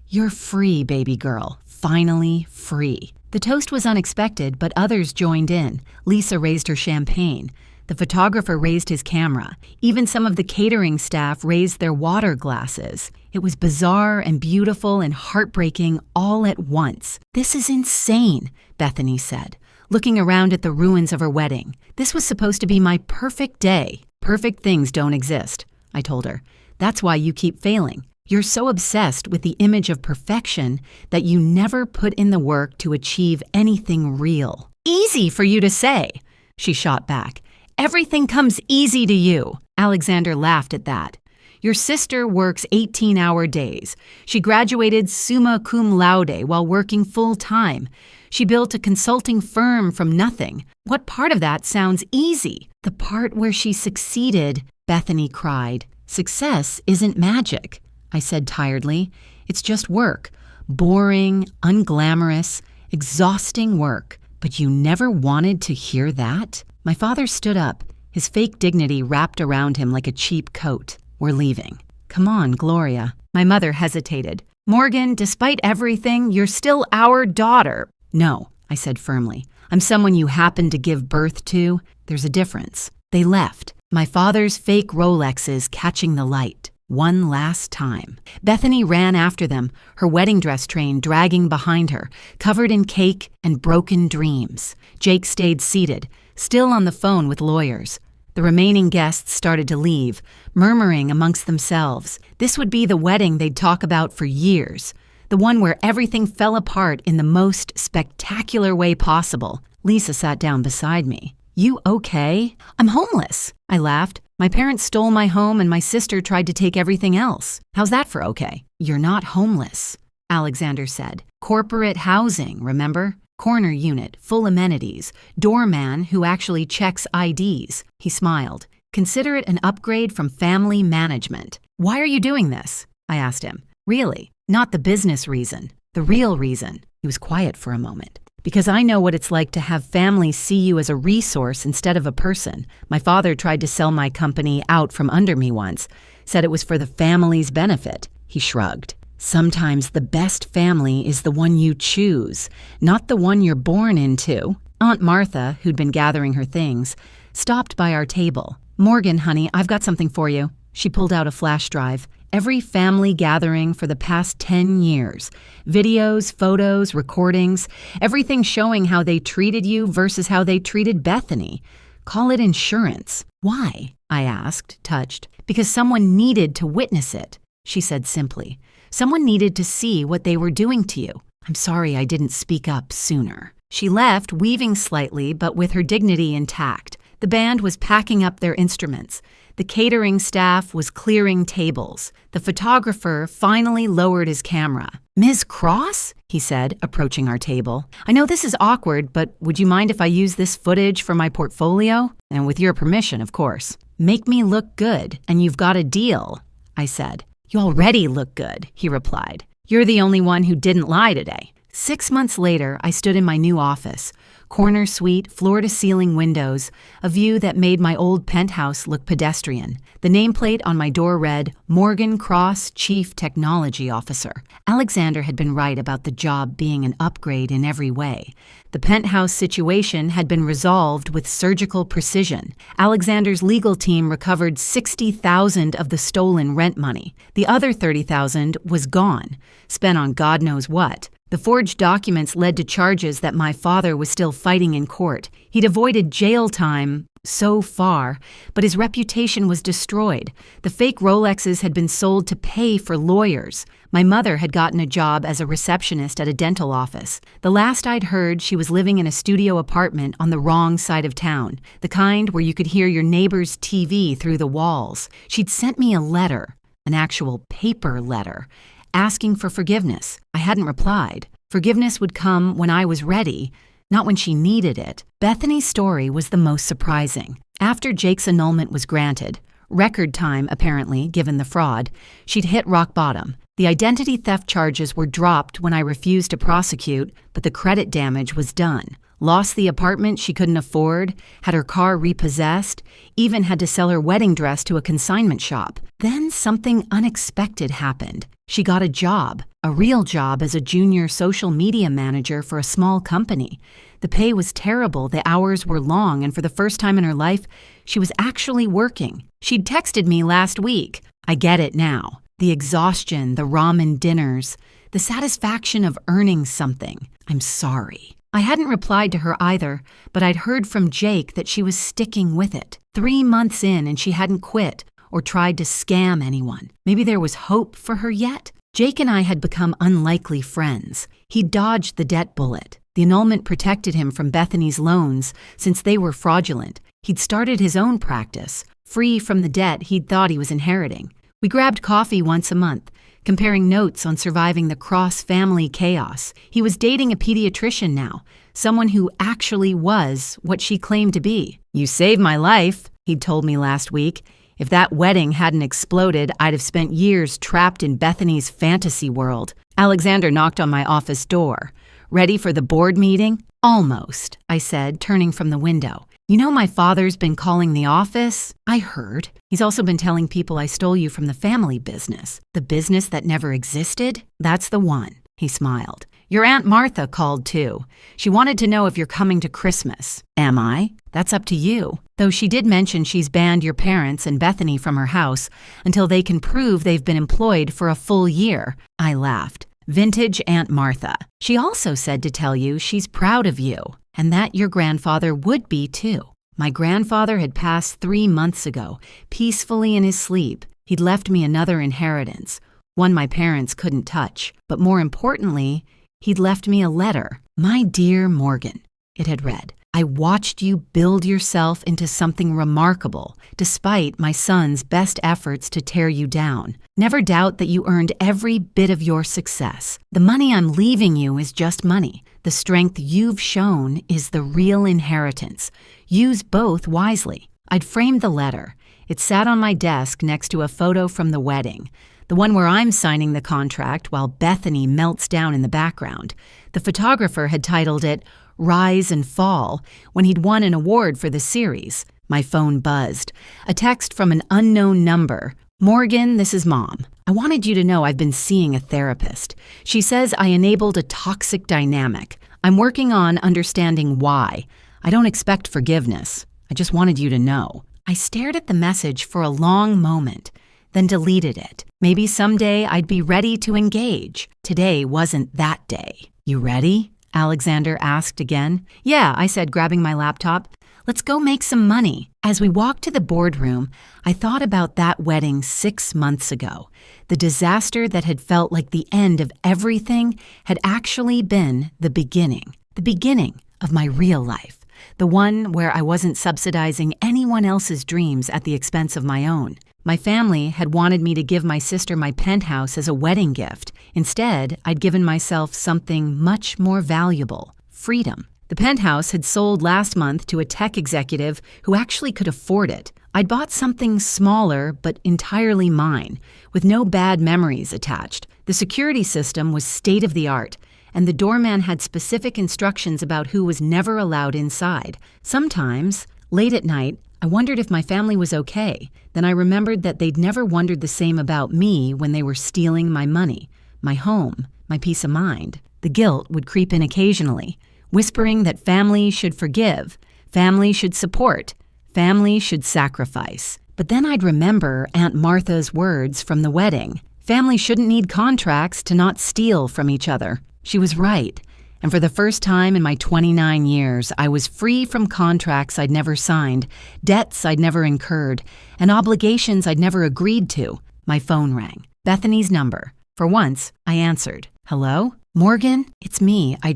"You're free, baby girl. Finally free." The toast was unexpected, but others joined in. Lisa raised her champagne. The photographer raised his camera. Even some of the catering staff raised their water glasses. It was bizarre and beautiful and heartbreaking all at once. "This is insane," Bethany said, looking around at the ruins of her wedding. "This was supposed to be my perfect day." "Perfect things don't exist," I told her. "That's why you keep failing. You're so obsessed with the image of perfection that you never put in the work to achieve anything real." "Easy for you to say," she shot back. "Everything comes easy to you." Alexander laughed at that. "Your sister works 18-hour days. She graduated summa cum laude while working full-time. She built a consulting firm from nothing. What part of that sounds easy?" "The part where she succeeded," Bethany cried. "Success isn't magic," I said tiredly. "It's just work. Boring, unglamorous, exhausting work. But you never wanted to hear that?" My father stood up, his fake dignity wrapped around him like a cheap coat. "We're leaving." "Come on, Gloria." My mother hesitated. "Morgan, despite everything, you're still our daughter." "No," I said firmly. "I'm someone you happened to give birth to. There's a difference." They left, my father's fake Rolexes catching the light. One last time. Bethany ran after them, her wedding dress train dragging behind her, covered in cake and broken dreams. Jake stayed seated, still on the phone with lawyers. The remaining guests started to leave, murmuring amongst themselves. This would be the wedding they'd talk about for years, the one where everything fell apart in the most spectacular way possible. Lisa sat down beside me. "You okay?" "I'm homeless," I laughed. My parents stole my home and my sister tried to take everything else. How's that for okay? You're not homeless, Alexander said. Corporate housing, remember? Corner unit, full amenities, doorman who actually checks IDs. He smiled. Consider it an upgrade from family management. Why are you doing this? I asked him. Really, not the business reason. The real reason. He was quiet for a moment. Because I know what it's like to have families see you as a resource instead of a person. My father tried to sell my company out from under me once. Said it was for the family's benefit. He shrugged. Sometimes the best family is the one you choose, not the one you're born into. Aunt Martha, who'd been gathering her things, stopped by our table. Morgan, honey, I've got something for you. She pulled out a flash drive. Every family gathering for the past 10 years. Videos, photos, recordings, everything showing how they treated you versus how they treated Bethany. Call it insurance. Why? I asked, touched. Because someone needed to witness it, she said simply. Someone needed to see what they were doing to you. I'm sorry I didn't speak up sooner. She left, weaving slightly, but with her dignity intact. The band was packing up their instruments. The catering staff was clearing tables. The photographer finally lowered his camera. Ms. Cross? He said, approaching our table. I know this is awkward, but would you mind if I use this footage for my portfolio? And with your permission, of course. Make me look good, and you've got a deal, I said. You already look good, he replied. You're the only one who didn't lie today. 6 months later, I stood in my new office. Corner suite, floor-to-ceiling windows, a view that made my old penthouse look pedestrian. The nameplate on my door read, Morgan Cross, Chief Technology Officer. Alexander had been right about the job being an upgrade in every way. The penthouse situation had been resolved with surgical precision. Alexander's legal team recovered $60,000 of the stolen rent money. The other $30,000 was gone, spent on God knows what. The forged documents led to charges that my father was still fighting in court. He'd avoided jail time so far, but his reputation was destroyed. The fake Rolexes had been sold to pay for lawyers. My mother had gotten a job as a receptionist at a dental office. The last I'd heard, she was living in a studio apartment on the wrong side of town, the kind where you could hear your neighbor's TV through the walls. She'd sent me a letter, an actual paper letter, asking for forgiveness. I hadn't replied. Forgiveness would come when I was ready, not when she needed it. Bethany's story was the most surprising. After Jake's annulment was granted, record time apparently, given the fraud, she'd hit rock bottom. The identity theft charges were dropped when I refused to prosecute, but the credit damage was done. Lost the apartment she couldn't afford, had her car repossessed, even had to sell her wedding dress to a consignment shop. Then something unexpected happened. She got a job, a real job as a junior social media manager for a small company. The pay was terrible, the hours were long, and for the first time in her life, she was actually working. She'd texted me last week. I get it now. The exhaustion, the ramen dinners, the satisfaction of earning something. I'm sorry. I hadn't replied to her either, but I'd heard from Jake that she was sticking with it. 3 months in and she hadn't quit or tried to scam anyone. Maybe there was hope for her yet? Jake and I had become unlikely friends. He dodged the debt bullet. The annulment protected him from Bethany's loans since they were fraudulent. He'd started his own practice, free from the debt he'd thought he was inheriting. We grabbed coffee once a month, comparing notes on surviving the cross-family chaos. He was dating a pediatrician now, someone who actually was what she claimed to be. You saved my life, he'd told me last week. If that wedding hadn't exploded, I'd have spent years trapped in Bethany's fantasy world. Alexander knocked on my office door. Ready for the board meeting? Almost, I said, turning from the window. You know my father's been calling the office? I heard. He's also been telling people I stole you from the family business. The business that never existed? That's the one. He smiled. Your Aunt Martha called too. She wanted to know if you're coming to Christmas. Am I? That's up to you. Though she did mention she's banned your parents and Bethany from her house until they can prove they've been employed for a full year. I laughed. Vintage Aunt Martha. She also said to tell you she's proud of you, and that your grandfather would be too. My grandfather had passed 3 months ago, peacefully in his sleep. He'd left me another inheritance, one my parents couldn't touch. But more importantly, he'd left me a letter. My dear Morgan, it had read. I watched you build yourself into something remarkable, despite my son's best efforts to tear you down. Never doubt that you earned every bit of your success. The money I'm leaving you is just money. The strength you've shown is the real inheritance. Use both wisely." I'd framed the letter. It sat on my desk next to a photo from the wedding, the one where I'm signing the contract while Bethany melts down in the background. The photographer had titled it "Rise and Fall" when he'd won an award for the series. My phone buzzed. A text from an unknown number. "Morgan, this is Mom. I wanted you to know I've been seeing a therapist. She says I enabled a toxic dynamic. I'm working on understanding why. I don't expect forgiveness. I just wanted you to know." I stared at the message for a long moment, then deleted it. Maybe someday I'd be ready to engage. Today wasn't that day. "You ready?" Alexander asked again. "Yeah," I said, grabbing my laptop. "Let's go make some money." As we walked to the boardroom, I thought about that wedding 6 months ago. The disaster that had felt like the end of everything had actually been the beginning of my real life. The one where I wasn't subsidizing anyone else's dreams at the expense of my own. My family had wanted me to give my sister my penthouse as a wedding gift. Instead, I'd given myself something much more valuable: freedom. The penthouse had sold last month to a tech executive who actually could afford it. I'd bought something smaller but entirely mine, with no bad memories attached. The security system was state-of-the-art, and the doorman had specific instructions about who was never allowed inside. Sometimes, late at night, I wondered if my family was okay. Then I remembered that they'd never wondered the same about me when they were stealing my money, my home, my peace of mind. The guilt would creep in occasionally, whispering that family should forgive, family should support, family should sacrifice. But then I'd remember Aunt Martha's words from the wedding. Family shouldn't need contracts to not steal from each other. She was right, and for the first time in my 29 years, I was free from contracts I'd never signed, debts I'd never incurred, and obligations I'd never agreed to. My phone rang. Bethany's number. For once, I answered. "Hello? Morgan? It's me. I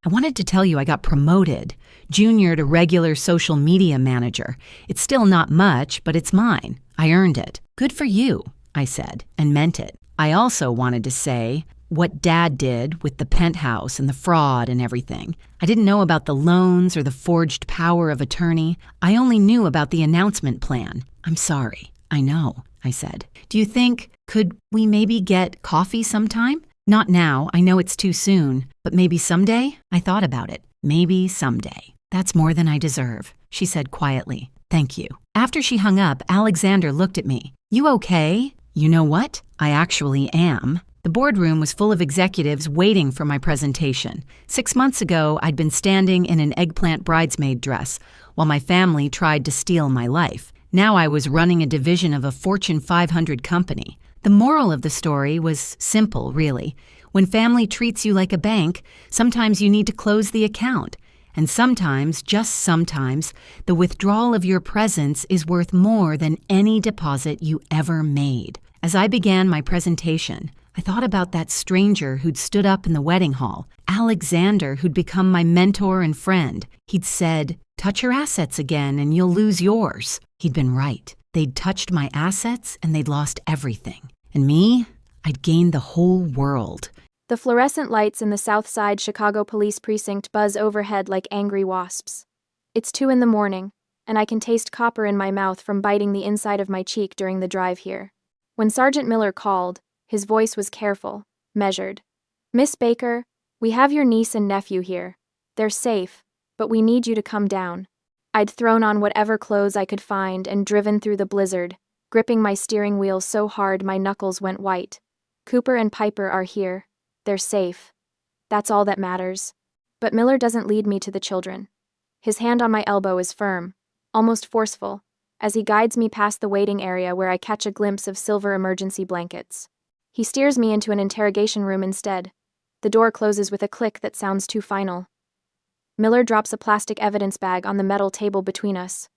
wanted to tell you I got promoted. Junior to regular social media manager. It's still not much, but it's mine. I earned it." "Good for you," I said, and meant it. I also wanted to say what Dad did with the penthouse and the fraud and everything. I didn't know about the loans or the forged power of attorney. I only knew about the announcement plan. "I'm sorry." "I know," I said. "Do you think, could we maybe get coffee sometime?" "Not now. I know it's too soon. But maybe someday?" I thought about it. Maybe someday. "That's more than I deserve," she said quietly. "Thank you." After she hung up, Alexander looked at me. "You okay?" "You know what? I actually am." The boardroom was full of executives waiting for my presentation. 6 months ago, I'd been standing in an eggplant bridesmaid dress while my family tried to steal my life. Now I was running a division of a Fortune 500 company. The moral of the story was simple, really. When family treats you like a bank, sometimes you need to close the account. And sometimes, just sometimes, the withdrawal of your presence is worth more than any deposit you ever made. As I began my presentation, I thought about that stranger who'd stood up in the wedding hall, Alexander, who'd become my mentor and friend. He'd said, "Touch your assets again and you'll lose yours." He'd been right. They'd touched my assets and they'd lost everything. And me, I'd gained the whole world. The fluorescent lights in the South Side Chicago Police Precinct buzz overhead like angry wasps. It's 2 a.m, and I can taste copper in my mouth from biting the inside of my cheek during the drive here. When Sergeant Miller called, his voice was careful, measured. "Miss Baker, we have your niece and nephew here. They're safe, but we need you to come down." I'd thrown on whatever clothes I could find and driven through the blizzard, gripping my steering wheel so hard my knuckles went white. "Cooper and Piper are here. They're safe. That's all that matters." But Miller doesn't lead me to the children. His hand on my elbow is firm, almost forceful, as he guides me past the waiting area where I catch a glimpse of silver emergency blankets. He steers me into an interrogation room instead. The door closes with a click that sounds too final. Miller drops a plastic evidence bag on the metal table between us.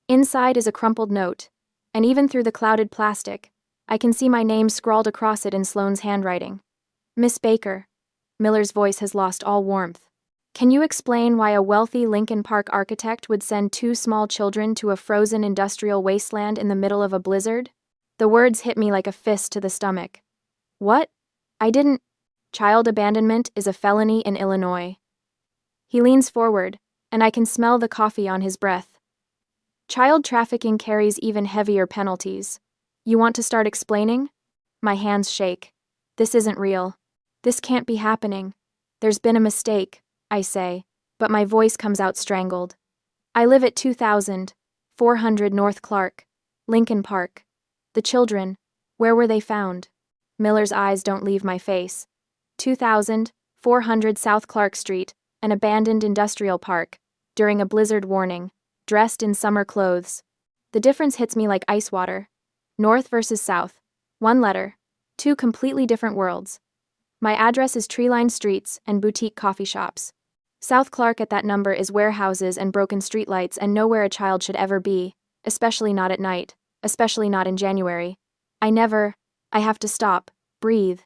Inside is a crumpled note, and even through the clouded plastic, I can see my name scrawled across it in Sloane's handwriting. "Miss Baker." Miller's voice has lost all warmth. Can you explain why a wealthy Lincoln Park architect would send two small children to a frozen industrial wasteland in the middle of a blizzard? The words hit me like a fist to the stomach. What? I didn't. Child abandonment is a felony in Illinois. He leans forward, and I can smell the coffee on his breath. Child trafficking carries even heavier penalties. You want to start explaining? My hands shake. This isn't real. This can't be happening. There's been a mistake, I say, but my voice comes out strangled. I live at 2400 North Clark, Lincoln Park. The children, where were they found? Miller's eyes don't leave my face. 2400 South Clark Street, an abandoned industrial park, during a blizzard warning, dressed in summer clothes. The difference hits me like ice water. North versus south. One letter. Two completely different worlds. My address is tree-lined streets and boutique coffee shops. South Clark at that number is warehouses and broken streetlights and nowhere a child should ever be, especially not at night, especially not in January. I have to stop, breathe.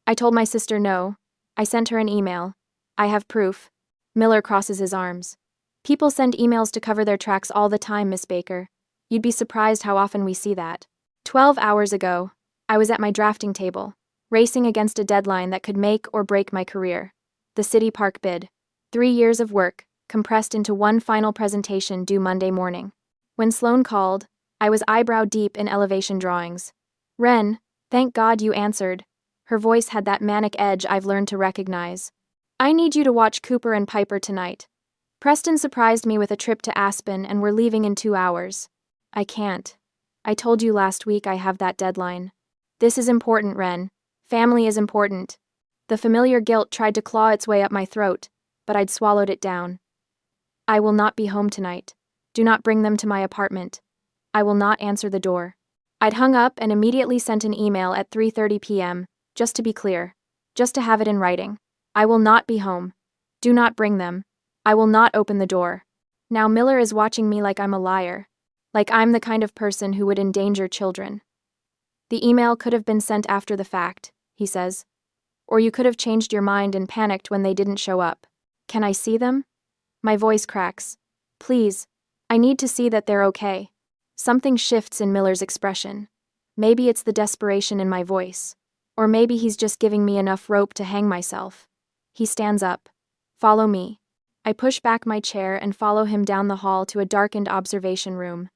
I told my sister no. I sent her an email. I have proof. Miller crosses his arms. People send emails to cover their tracks all the time, Miss Baker. You'd be surprised how often we see that. 12 hours ago, I was at my drafting table, racing against a deadline that could make or break my career. The City Park bid. 3 years of work, compressed into one final presentation due Monday morning. When Sloan called, I was eyebrow deep in elevation drawings. Wren, thank God you answered. Her voice had that manic edge I've learned to recognize. I need you to watch Cooper and Piper tonight. Preston surprised me with a trip to Aspen and we're leaving in 2 hours. I can't. I told you last week I have that deadline. This is important, Wren. Family is important. The familiar guilt tried to claw its way up my throat, but I'd swallowed it down. I will not be home tonight. Do not bring them to my apartment. I will not answer the door. I'd hung up and immediately sent an email at 3:30 p.m., just to be clear, just to have it in writing. I will not be home. Do not bring them. I will not open the door. Now Miller is watching me like I'm a liar, like I'm the kind of person who would endanger children. The email could have been sent after the fact, he says. Or you could have changed your mind and panicked when they didn't show up. Can I see them? My voice cracks. Please, I need to see that they're okay. Something shifts in Miller's expression. Maybe it's the desperation in my voice. Or maybe he's just giving me enough rope to hang myself. He stands up. Follow me. I push back my chair and follow him down the hall to a darkened observation room.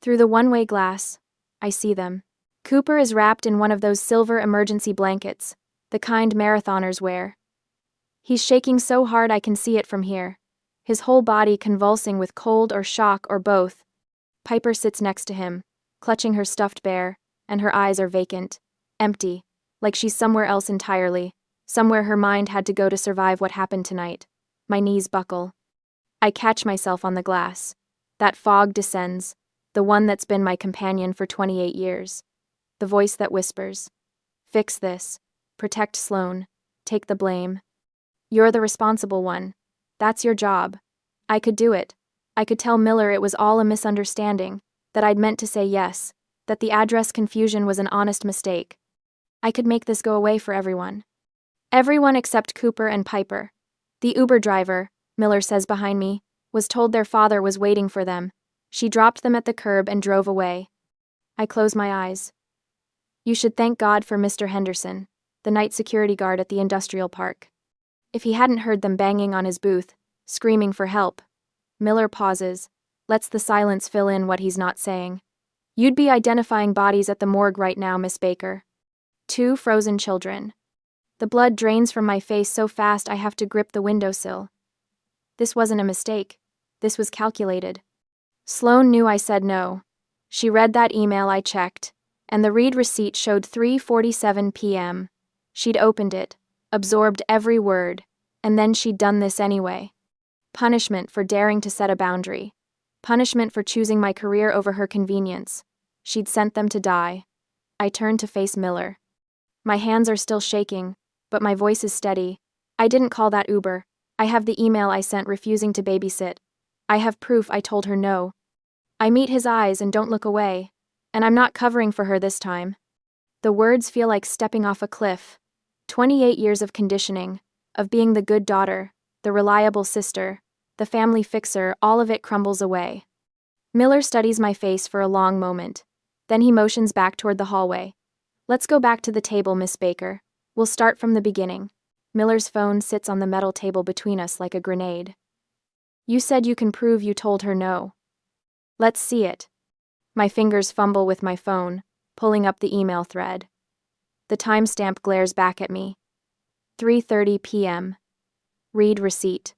Through the one-way glass, I see them. Cooper is wrapped in one of those silver emergency blankets, the kind marathoners wear. He's shaking so hard I can see it from here, his whole body convulsing with cold or shock or both. Piper sits next to him, clutching her stuffed bear, and her eyes are vacant, empty, like she's somewhere else entirely, somewhere her mind had to go to survive what happened tonight. My knees buckle. I catch myself on the glass. That fog descends, the one that's been my companion for 28 years. The voice that whispers, fix this, protect Sloan, take the blame. You're the responsible one. That's your job. I could do it. I could tell Miller it was all a misunderstanding, that I'd meant to say yes, that the address confusion was an honest mistake. I could make this go away for everyone. Everyone except Cooper and Piper. The Uber driver, Miller says behind me, was told their father was waiting for them. She dropped them at the curb and drove away. I close my eyes. You should thank God for Mr. Henderson, the night security guard at the industrial park. If he hadn't heard them banging on his booth, screaming for help. Miller pauses, lets the silence fill in what he's not saying. You'd be identifying bodies at the morgue right now, Miss Baker. 2 frozen children. The blood drains from my face so fast I have to grip the windowsill. This wasn't a mistake. This was calculated. Sloan knew I said no. She read that email I checked, and the read receipt showed 3:47 p.m. She'd opened it, absorbed every word, and then she'd done this anyway. Punishment for daring to set a boundary. Punishment for choosing my career over her convenience. She'd sent them to die. I turned to face Miller. My hands are still shaking, but my voice is steady. I didn't call that Uber. I have the email I sent refusing to babysit. I have proof I told her no. I meet his eyes and don't look away, and I'm not covering for her this time. The words feel like stepping off a cliff. 28 years of conditioning, of being the good daughter, the reliable sister, the family fixer, all of it crumbles away. Miller studies my face for a long moment. Then he motions back toward the hallway. Let's go back to the table, Miss Baker. We'll start from the beginning. Miller's phone sits on the metal table between us like a grenade. You said you can prove you told her no. Let's see it. My fingers fumble with my phone, pulling up the email thread. The timestamp glares back at me. 3:30 p.m. Read receipt.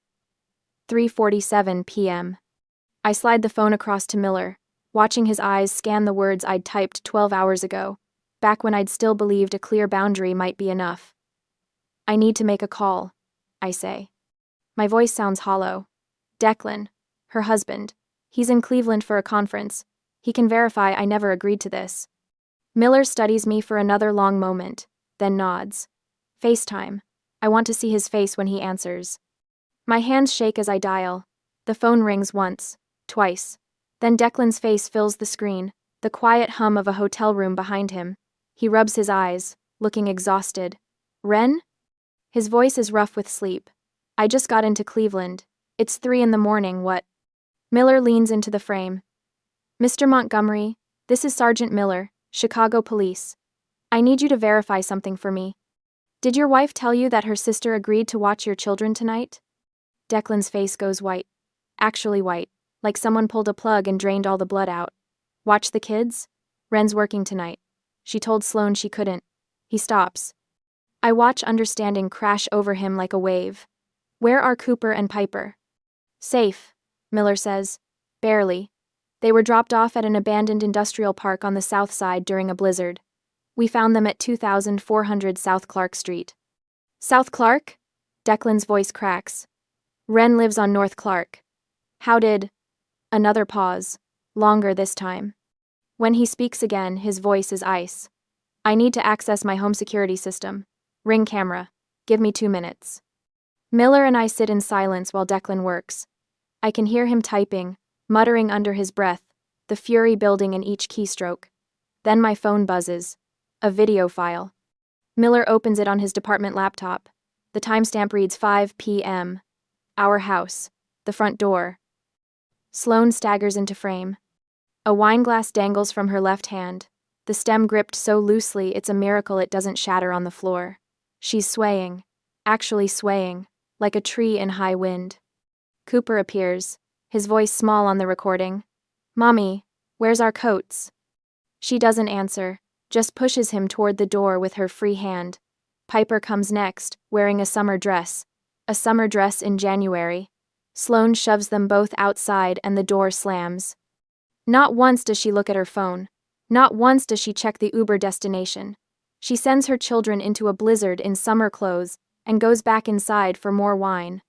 3:47 p.m. I slide the phone across to Miller, watching his eyes scan the words I'd typed 12 hours ago, back when I'd still believed a clear boundary might be enough. I need to make a call, I say. My voice sounds hollow. Declan, her husband, he's in Cleveland for a conference. He can verify I never agreed to this. Miller studies me for another long moment, then nods. FaceTime. I want to see his face when he answers. My hands shake as I dial. The phone rings once, twice. Then Declan's face fills the screen, the quiet hum of a hotel room behind him. He rubs his eyes, looking exhausted. Ren? His voice is rough with sleep. I just got into Cleveland. It's 3 a.m, what? Miller leans into the frame. Mr. Montgomery, this is Sergeant Miller, Chicago Police. I need you to verify something for me. Did your wife tell you that her sister agreed to watch your children tonight? Declan's face goes white. Actually white, like someone pulled a plug and drained all the blood out. Watch the kids? Ren's working tonight. She told Sloan she couldn't. He stops. I watch understanding crash over him like a wave. Where are Cooper and Piper? Safe, Miller says. Barely. They were dropped off at an abandoned industrial park on the south side during a blizzard. We found them at 2400 South Clark Street. South Clark? Declan's voice cracks. Ren lives on North Clark. How did... Another pause. Longer this time. When he speaks again, his voice is ice. I need to access my home security system. Ring camera. Give me 2 minutes. Miller and I sit in silence while Declan works. I can hear him typing, muttering under his breath, the fury building in each keystroke. Then my phone buzzes. A video file. Miller opens it on his department laptop. The timestamp reads 5 p.m. Our house. The front door. Sloan staggers into frame. A wine glass dangles from her left hand, the stem gripped so loosely it's a miracle it doesn't shatter on the floor. She's swaying, actually swaying, like a tree in high wind. Cooper appears, his voice small on the recording. Mommy, where's our coats? She doesn't answer, just pushes him toward the door with her free hand. Piper comes next, wearing a summer dress in January. Sloan shoves them both outside and the door slams. Not once does she look at her phone. Not once does she check the Uber destination. She sends her children into a blizzard in summer clothes and goes back inside for more wine.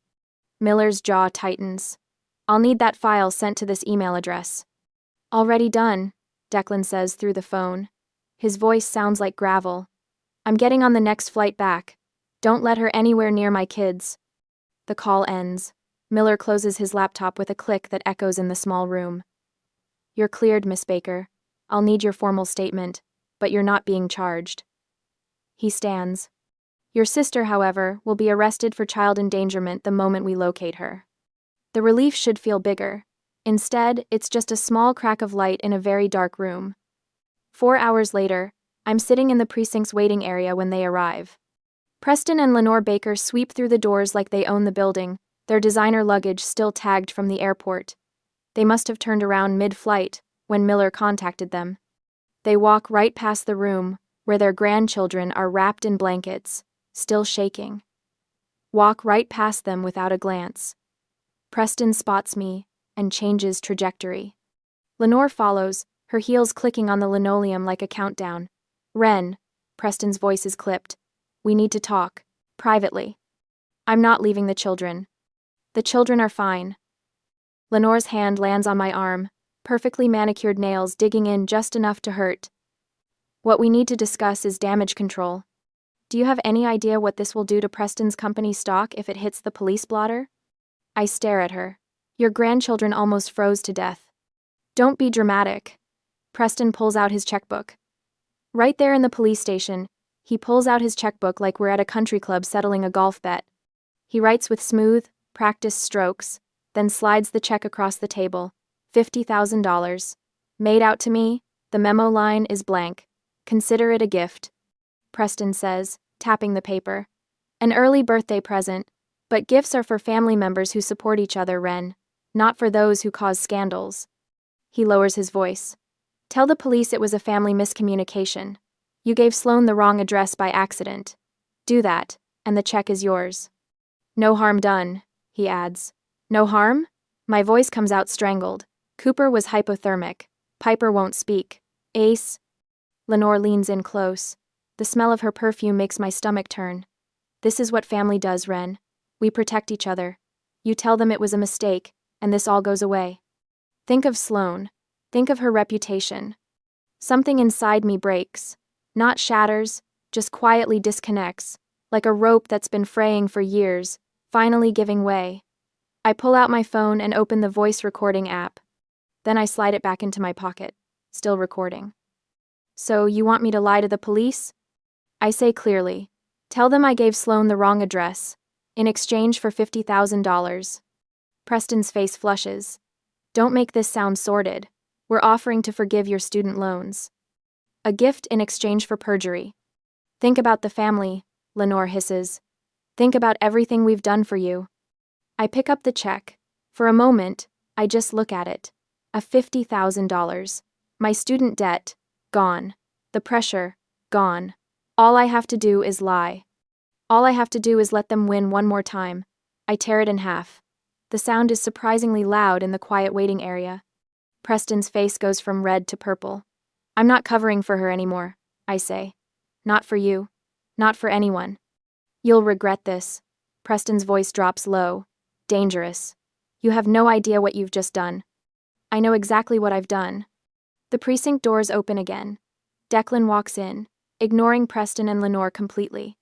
Miller's jaw tightens. I'll need that file sent to this email address. Already done, Declan says through the phone. His voice sounds like gravel. I'm getting on the next flight back. Don't let her anywhere near my kids. The call ends. Miller closes his laptop with a click that echoes in the small room. You're cleared, Miss Baker. I'll need your formal statement, but you're not being charged. He stands. Your sister, however, will be arrested for child endangerment the moment we locate her. The relief should feel bigger. Instead, it's just a small crack of light in a very dark room. 4 hours later, I'm sitting in the precinct's waiting area when they arrive. Preston and Lenore Baker sweep through the doors like they own the building, their designer luggage still tagged from the airport. They must have turned around mid-flight when Miller contacted them. They walk right past the room where their grandchildren are wrapped in blankets, still shaking. Walk right past them without a glance. Preston spots me and changes trajectory. Lenore follows, her heels clicking on the linoleum like a countdown. Ren, Preston's voice is clipped. We need to talk, privately. I'm not leaving the children. The children are fine. Lenore's hand lands on my arm, perfectly manicured nails digging in just enough to hurt. What we need to discuss is damage control. Do you have any idea what this will do to Preston's company stock if it hits the police blotter? I stare at her. Your grandchildren almost froze to death. Don't be dramatic. Preston pulls out his checkbook. Right there in the police station, he pulls out his checkbook like we're at a country club settling a golf bet. He writes with smooth, practice strokes, then slides the check across the table. $50,000. Made out to me, the memo line is blank. Consider it a gift. Preston says, tapping the paper. An early birthday present, but gifts are for family members who support each other, Ren, not for those who cause scandals. He lowers his voice. Tell the police it was a family miscommunication. You gave Sloan the wrong address by accident. Do that, and the check is yours. No harm done, he adds. No harm? My voice comes out strangled. Cooper was hypothermic. Piper won't speak. Ace? Lenore leans in close. The smell of her perfume makes my stomach turn. This is what family does, Ren. We protect each other. You tell them it was a mistake, and this all goes away. Think of Sloan. Think of her reputation. Something inside me breaks. Not shatters, just quietly disconnects, like a rope that's been fraying for years, finally giving way. I pull out my phone and open the voice recording app. Then I slide it back into my pocket, still recording. So, you want me to lie to the police? I say clearly. Tell them I gave Sloan the wrong address, in exchange for $50,000. Preston's face flushes. Don't make this sound sordid. We're offering to forgive your student loans. A gift in exchange for perjury. Think about the family, Lenore hisses. Think about everything we've done for you. I pick up the check. For a moment, I just look at it. A $50,000. My student debt, gone. The pressure, gone. All I have to do is lie. All I have to do is let them win one more time. I tear it in half. The sound is surprisingly loud in the quiet waiting area. Preston's face goes from red to purple. I'm not covering for her anymore, I say. Not for you. Not for anyone. You'll regret this. Preston's voice drops low. Dangerous. You have no idea what you've just done. I know exactly what I've done. The precinct doors open again. Declan walks in, ignoring Preston and Lenore completely.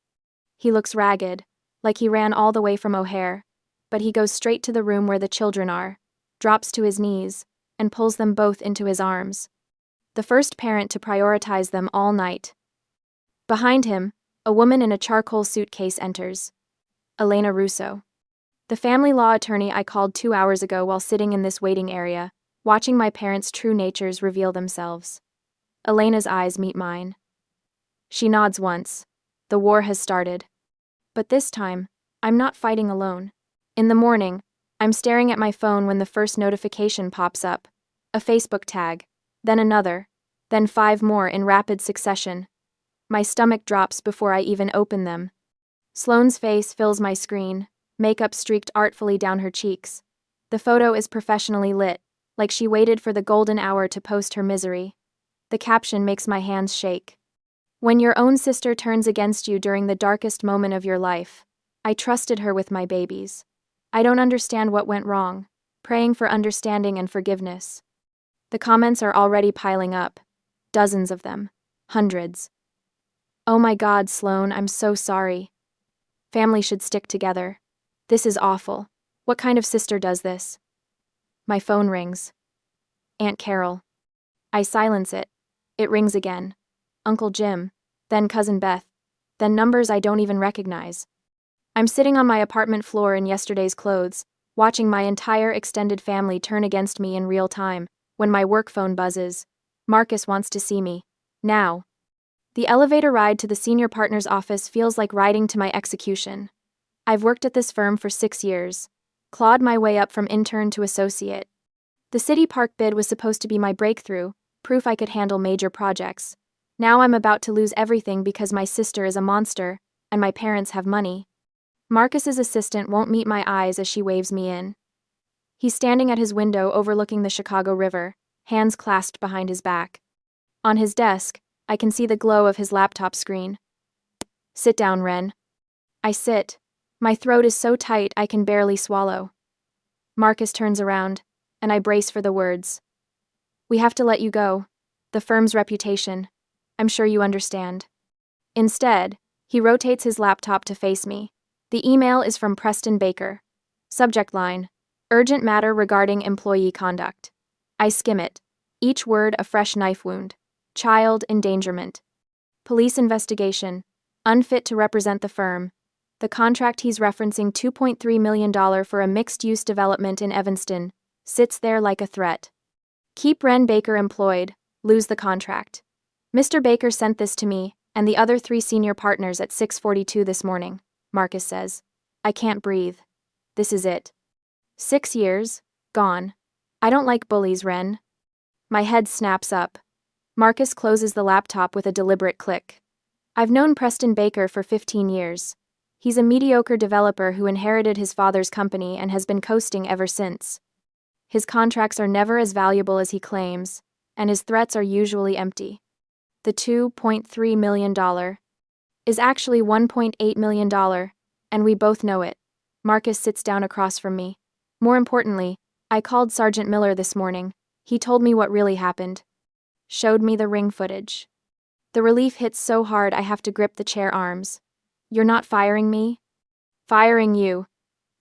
He looks ragged, like he ran all the way from O'Hare, but he goes straight to the room where the children are, drops to his knees, and pulls them both into his arms. The first parent to prioritize them all night. Behind him, a woman in a charcoal suitcase enters. Elena Russo. The family law attorney I called 2 hours ago while sitting in this waiting area, watching my parents' true natures reveal themselves. Elena's eyes meet mine. She nods once. The war has started. But this time, I'm not fighting alone. In the morning, I'm staring at my phone when the first notification pops up. A Facebook tag, then another, then 5 more in rapid succession. My stomach drops before I even open them. Sloane's face fills my screen, makeup streaked artfully down her cheeks. The photo is professionally lit, like she waited for the golden hour to post her misery. The caption makes my hands shake. When your own sister turns against you during the darkest moment of your life. I trusted her with my babies. I don't understand what went wrong. Praying for understanding and forgiveness. The comments are already piling up. Dozens of them. Hundreds. Oh my God, Sloan, I'm so sorry. Family should stick together. This is awful. What kind of sister does this? My phone rings. Aunt Carol. I silence it. It rings again. Uncle Jim. Then Cousin Beth. Then numbers I don't even recognize. I'm sitting on my apartment floor in yesterday's clothes, watching my entire extended family turn against me in real time, when my work phone buzzes. Marcus wants to see me. Now. The elevator ride to the senior partner's office feels like riding to my execution. I've worked at this firm for 6 years. Clawed my way up from intern to associate. The City Park bid was supposed to be my breakthrough, proof I could handle major projects. Now I'm about to lose everything because my sister is a monster, and my parents have money. Marcus's assistant won't meet my eyes as she waves me in. He's standing at his window overlooking the Chicago River, hands clasped behind his back. On his desk, I can see the glow of his laptop screen. Sit down, Ren. I sit. My throat is so tight I can barely swallow. Marcus turns around, and I brace for the words. We have to let you go. The firm's reputation. I'm sure you understand. Instead, he rotates his laptop to face me. The email is from Preston Baker. Subject line: Urgent matter regarding employee conduct. I skim it. Each word a fresh knife wound. Child endangerment. Police investigation. Unfit to represent the firm. The contract he's referencing, $2.3 million for a mixed-use development in Evanston, sits there like a threat. Keep Wren Baker employed, lose the contract. Mr. Baker sent this to me and the other 3 senior partners at 6:42 this morning, Marcus says. I can't breathe. This is it. 6 years, gone. I don't like bullies, Wren. My head snaps up. Marcus closes the laptop with a deliberate click. I've known Preston Baker for 15 years. He's a mediocre developer who inherited his father's company and has been coasting ever since. His contracts are never as valuable as he claims, and his threats are usually empty. The $2.3 million is actually $1.8 million, and we both know it. Marcus sits down across from me. More importantly, I called Sergeant Miller this morning. He told me what really happened. Showed me the ring footage. The relief hits so hard I have to grip the chair arms. You're not firing me? Firing you.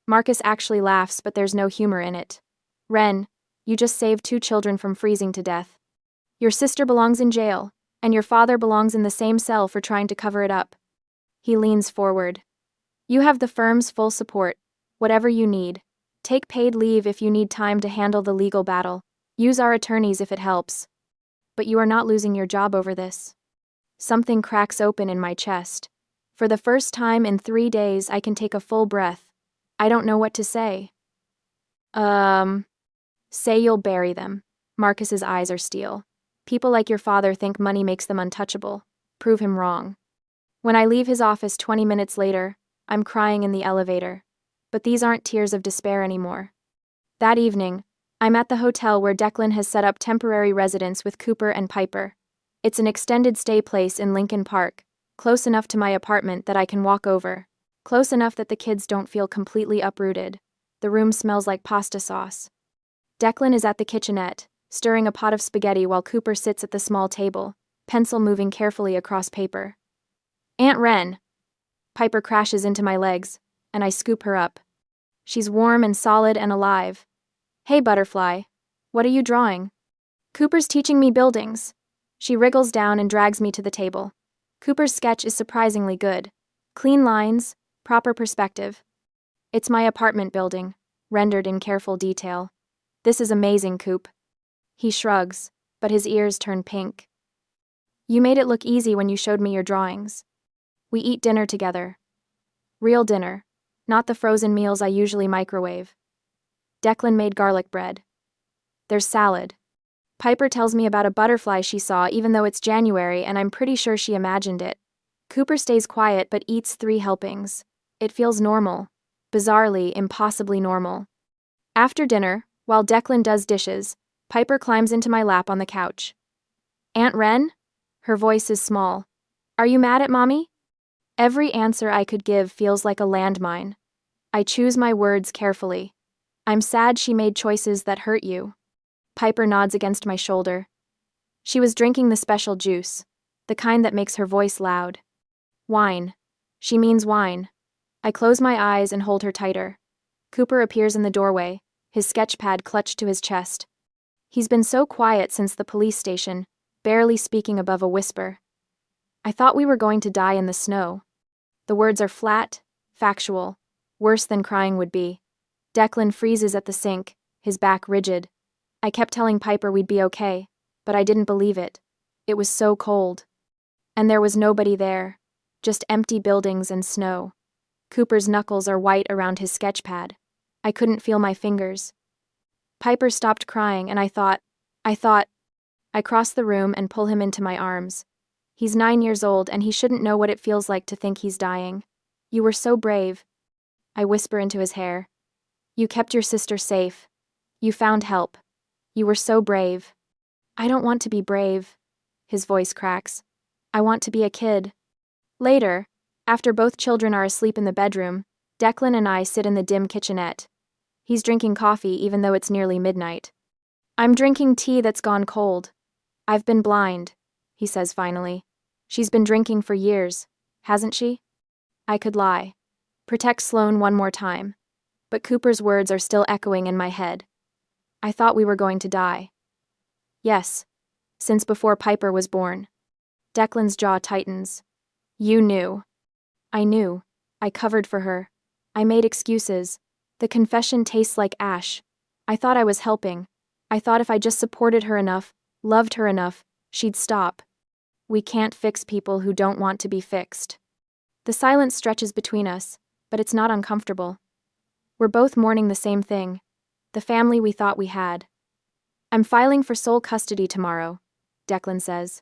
Marcus actually laughs, but there's no humor in it. Wren, you just saved 2 children from freezing to death. Your sister belongs in jail, and your father belongs in the same cell for trying to cover it up. He leans forward. You have the firm's full support, whatever you need. Take paid leave if you need time to handle the legal battle. Use our attorneys if it helps. But you are not losing your job over this. Something cracks open in my chest. For the first time in 3 days, I can take a full breath. I don't know what to say. Say you'll bury them. Marcus's eyes are steel. People like your father think money makes them untouchable. Prove him wrong. When I leave his office 20 minutes later, I'm crying in the elevator. But these aren't tears of despair anymore. That evening, I'm at the hotel where Declan has set up temporary residence with Cooper and Piper. It's an extended stay place in Lincoln Park, close enough to my apartment that I can walk over, close enough that the kids don't feel completely uprooted. The room smells like pasta sauce. Declan is at the kitchenette, stirring a pot of spaghetti while Cooper sits at the small table, pencil moving carefully across paper. Aunt Wren! Piper crashes into my legs, and I scoop her up. She's warm and solid and alive. Hey, Butterfly. What are you drawing? Cooper's teaching me buildings. She wriggles down and drags me to the table. Cooper's sketch is surprisingly good. Clean lines, proper perspective. It's my apartment building, rendered in careful detail. This is amazing, Coop. He shrugs, but his ears turn pink. You made it look easy when you showed me your drawings. We eat dinner together. Real dinner, not the frozen meals I usually microwave. Declan made garlic bread. There's salad. Piper tells me about a butterfly she saw even though it's January and I'm pretty sure she imagined it. Cooper stays quiet but eats 3 helpings. It feels normal. Bizarrely, impossibly normal. After dinner, while Declan does dishes, Piper climbs into my lap on the couch. Aunt Wren? Her voice is small. Are you mad at Mommy? Every answer I could give feels like a landmine. I choose my words carefully. I'm sad she made choices that hurt you. Piper nods against my shoulder. She was drinking the special juice, the kind that makes her voice loud. Wine. She means wine. I close my eyes and hold her tighter. Cooper appears in the doorway, his sketch pad clutched to his chest. He's been so quiet since the police station, barely speaking above a whisper. I thought we were going to die in the snow. The words are flat, factual, worse than crying would be. Declan freezes at the sink, his back rigid. I kept telling Piper we'd be okay, but I didn't believe it. It was so cold. And there was nobody there, just empty buildings and snow. Cooper's knuckles are white around his sketch pad. I couldn't feel my fingers. Piper stopped crying and I thought. I cross the room and pull him into my arms. He's 9 years old and he shouldn't know what it feels like to think he's dying. You were so brave. I whisper into his hair. You kept your sister safe. You found help. You were so brave. I don't want to be brave. His voice cracks. I want to be a kid. Later, after both children are asleep in the bedroom, Declan and I sit in the dim kitchenette. He's drinking coffee even though it's nearly midnight. I'm drinking tea that's gone cold. I've been blind, he says finally. She's been drinking for years, hasn't she? I could lie. Protect Sloane one more time. But Cooper's words are still echoing in my head. I thought we were going to die. Yes, since before Piper was born. Declan's jaw tightens. You knew. I knew. I covered for her. I made excuses. The confession tastes like ash. I thought I was helping. I thought if I just supported her enough, loved her enough, she'd stop. We can't fix people who don't want to be fixed. The silence stretches between us, but it's not uncomfortable. We're both mourning the same thing, the family we thought we had. I'm filing for sole custody tomorrow, Declan says.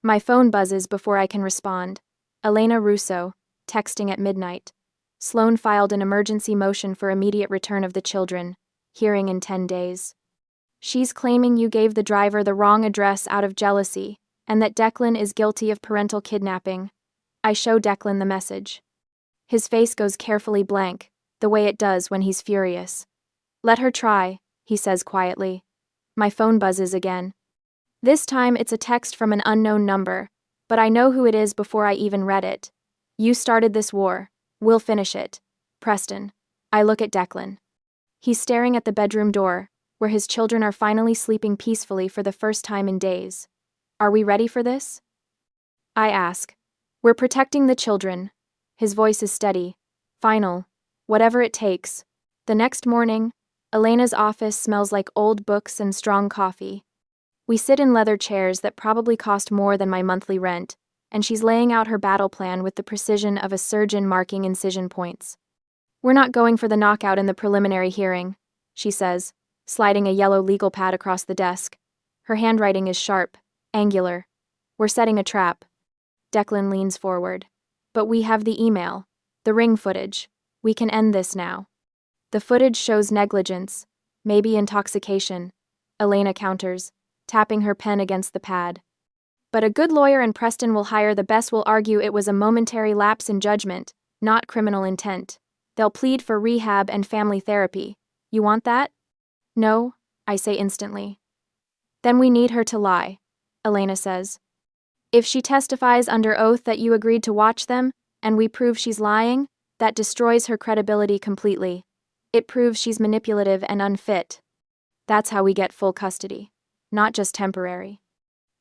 My phone buzzes before I can respond. Elena Russo, texting at midnight. Sloan filed an emergency motion for immediate return of the children, hearing in 10 days. She's claiming you gave the driver the wrong address out of jealousy, and that Declan is guilty of parental kidnapping. I show Declan the message. His face goes carefully blank, the way it does when he's furious. Let her try, he says quietly. My phone buzzes again. This time it's a text from an unknown number, but I know who it is before I even read it. You started this war. We'll finish it. Preston. I look at Declan. He's staring at the bedroom door, where his children are finally sleeping peacefully for the first time in days. Are we ready for this? I ask. We're protecting the children. His voice is steady. Final. Whatever it takes. The next morning, Elena's office smells like old books and strong coffee. We sit in leather chairs that probably cost more than my monthly rent, and she's laying out her battle plan with the precision of a surgeon marking incision points. We're not going for the knockout in the preliminary hearing, she says, sliding a yellow legal pad across the desk. Her handwriting is sharp, angular. We're setting a trap. Declan leans forward. But we have the email, the ring footage. We can end this now. The footage shows negligence, maybe intoxication, Elena counters, tapping her pen against the pad. But a good lawyer and Preston will hire the best will argue it was a momentary lapse in judgment, not criminal intent. They'll plead for rehab and family therapy. You want that? No, I say instantly. Then we need her to lie, Elena says. If she testifies under oath that you agreed to watch them, and we prove she's lying, that destroys her credibility completely. It proves she's manipulative and unfit. That's how we get full custody, not just temporary.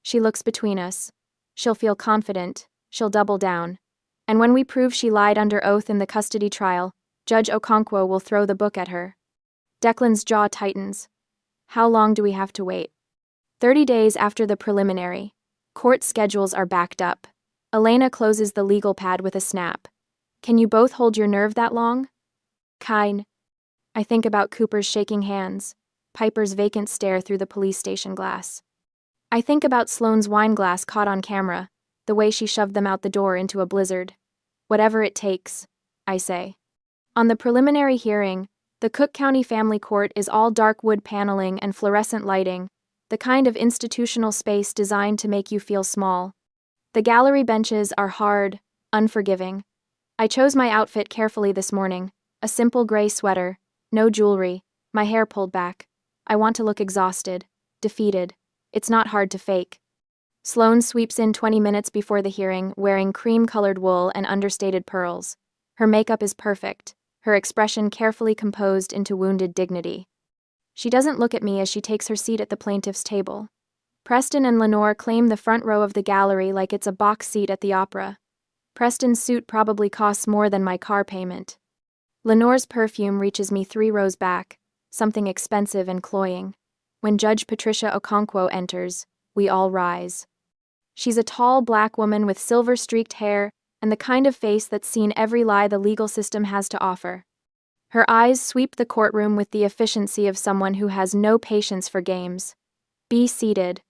She looks between us. She'll feel confident, she'll double down. And when we prove she lied under oath in the custody trial, Judge Okonkwo will throw the book at her. Declan's jaw tightens. How long do we have to wait? 30 days after the preliminary. Court schedules are backed up. Elena closes the legal pad with a snap. Can you both hold your nerve that long? Kine. I think about Cooper's shaking hands, Piper's vacant stare through the police station glass. I think about Sloane's wine glass caught on camera, the way she shoved them out the door into a blizzard. Whatever it takes, I say. On the preliminary hearing, the Cook County Family Court is all dark wood paneling and fluorescent lighting, the kind of institutional space designed to make you feel small. The gallery benches are hard, unforgiving. I chose my outfit carefully this morning, a simple gray sweater, no jewelry, my hair pulled back. I want to look exhausted, defeated. It's not hard to fake. Sloane sweeps in 20 minutes before the hearing, wearing cream-colored wool and understated pearls. Her makeup is perfect, her expression carefully composed into wounded dignity. She doesn't look at me as she takes her seat at the plaintiff's table. Preston and Lenore claim the front row of the gallery like it's a box seat at the opera. Preston's suit probably costs more than my car payment. Lenore's perfume reaches me 3 rows back, something expensive and cloying. When Judge Patricia Okonkwo enters, we all rise. She's a tall black woman with silver-streaked hair and the kind of face that's seen every lie the legal system has to offer. Her eyes sweep the courtroom with the efficiency of someone who has no patience for games. Be seated.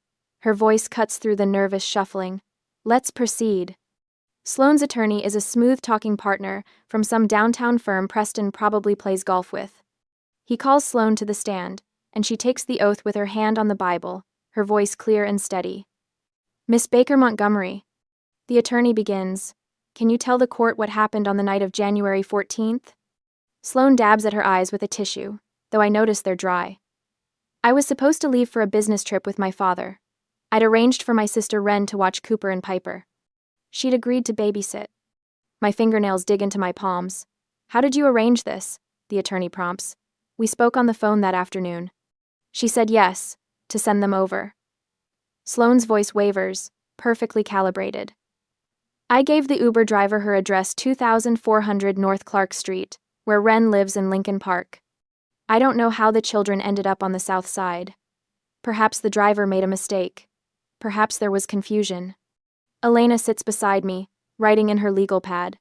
Her voice cuts through the nervous shuffling. Let's proceed. Sloane's attorney is a smooth-talking partner from some downtown firm Preston probably plays golf with. He calls Sloane to the stand, and she takes the oath with her hand on the Bible, her voice clear and steady. Miss Baker Montgomery. The attorney begins. Can you tell the court what happened on the night of January 14th? Sloane dabs at her eyes with a tissue, though I notice they're dry. I was supposed to leave for a business trip with my father. I'd arranged for my sister Wren to watch Cooper and Piper. She'd agreed to babysit. My fingernails dig into my palms. How did you arrange this? The attorney prompts. We spoke on the phone that afternoon. She said yes, to send them over. Sloane's voice wavers, perfectly calibrated. I gave the Uber driver her address 2400 North Clark Street, where Ren lives in Lincoln Park. I don't know how the children ended up on the south side. Perhaps the driver made a mistake. Perhaps there was confusion. Elena sits beside me, writing in her legal pad.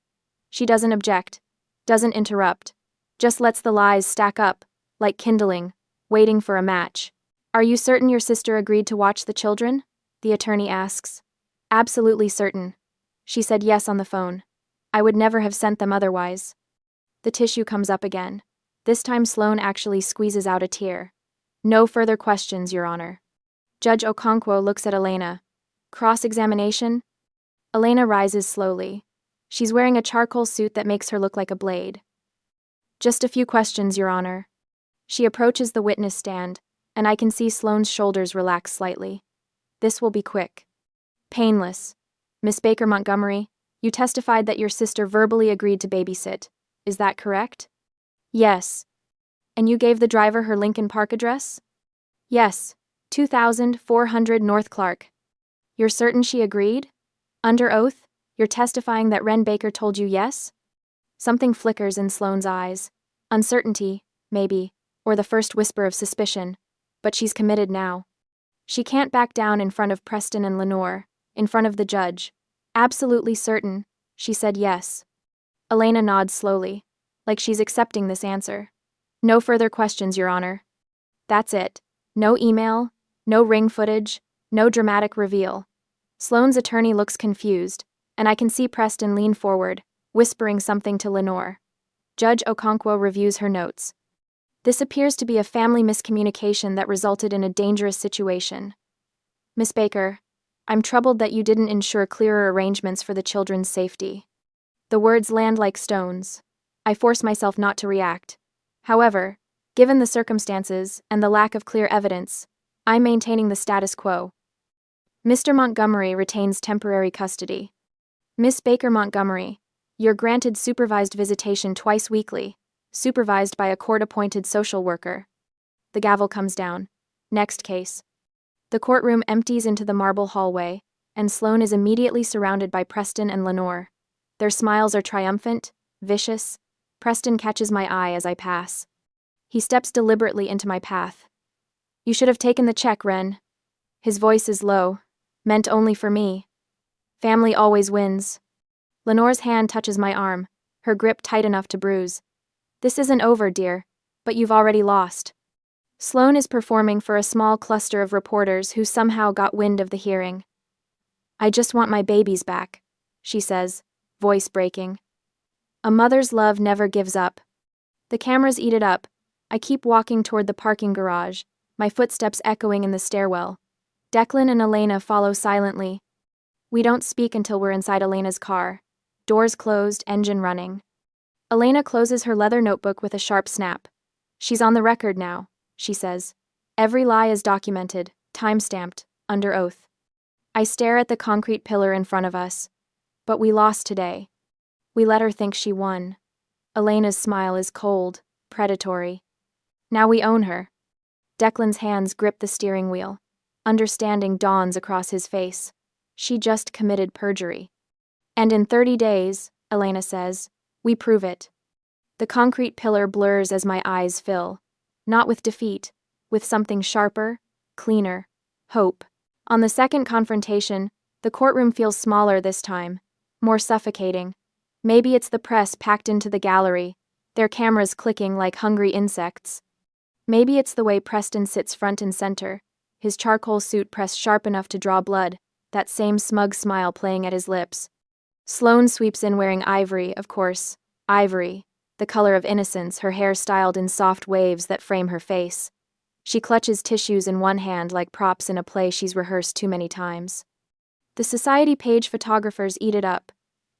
She doesn't object, doesn't interrupt, just lets the lies stack up, like kindling, waiting for a match. Are you certain your sister agreed to watch the children? The attorney asks. Absolutely certain. She said yes on the phone. I would never have sent them otherwise. The tissue comes up again. This time Sloane actually squeezes out a tear. No further questions, Your Honor. Judge Okonkwo looks at Elena. Cross-examination? Elena rises slowly. She's wearing a charcoal suit that makes her look like a blade. Just a few questions, Your Honor. She approaches the witness stand, and I can see Sloane's shoulders relax slightly. This will be quick. Painless. Miss Baker Montgomery, you testified that your sister verbally agreed to babysit. Is that correct? Yes. And you gave the driver her Lincoln Park address? Yes, 2400 North Clark. You're certain she agreed? Under oath, you're testifying that Ren Baker told you yes? Something flickers in Sloane's eyes. Uncertainty, maybe, or the first whisper of suspicion. But she's committed now. She can't back down in front of Preston and Lenore, in front of the judge. Absolutely certain, she said yes. Elena nods slowly, like she's accepting this answer. No further questions, Your Honor. That's it. No email, no ring footage, no dramatic reveal. Sloane's attorney looks confused, and I can see Preston lean forward, whispering something to Lenore. Judge Okonkwo reviews her notes. This appears to be a family miscommunication that resulted in a dangerous situation. Miss Baker, I'm troubled that you didn't ensure clearer arrangements for the children's safety. The words land like stones. I force myself not to react. However, given the circumstances and the lack of clear evidence, I'm maintaining the status quo. Mr. Montgomery retains temporary custody. Miss Baker Montgomery, you're granted supervised visitation twice weekly, supervised by a court-appointed social worker. The gavel comes down. Next case. The courtroom empties into the marble hallway, and Sloane is immediately surrounded by Preston and Lenore. Their smiles are triumphant, vicious. Preston catches my eye as I pass. He steps deliberately into my path. You should have taken the check, Ren. His voice is low, meant only for me. Family always wins. Lenore's hand touches my arm, her grip tight enough to bruise. This isn't over, dear, but you've already lost. Sloane is performing for a small cluster of reporters who somehow got wind of the hearing. I just want my babies back, she says, voice breaking. A mother's love never gives up. The cameras eat it up. I keep walking toward the parking garage, my footsteps echoing in the stairwell. Declan and Elena follow silently. We don't speak until we're inside Elena's car. Doors closed, engine running. Elena closes her leather notebook with a sharp snap. She's on the record now, she says. Every lie is documented, time-stamped, under oath. I stare at the concrete pillar in front of us. But we lost today. We let her think she won. Elena's smile is cold, predatory. Now we own her. Declan's hands grip the steering wheel. Understanding dawns across his face. She just committed perjury. And in 30 days, Elena says, we prove it. The concrete pillar blurs as my eyes fill. Not with defeat, with something sharper, cleaner, hope. On the second confrontation, the courtroom feels smaller this time, more suffocating. Maybe it's the press packed into the gallery, their cameras clicking like hungry insects. Maybe it's the way Preston sits front and center, his charcoal suit pressed sharp enough to draw blood, that same smug smile playing at his lips. Sloane sweeps in wearing ivory, of course, ivory, the color of innocence, her hair styled in soft waves that frame her face. She clutches tissues in one hand like props in a play she's rehearsed too many times. The society page photographers eat it up.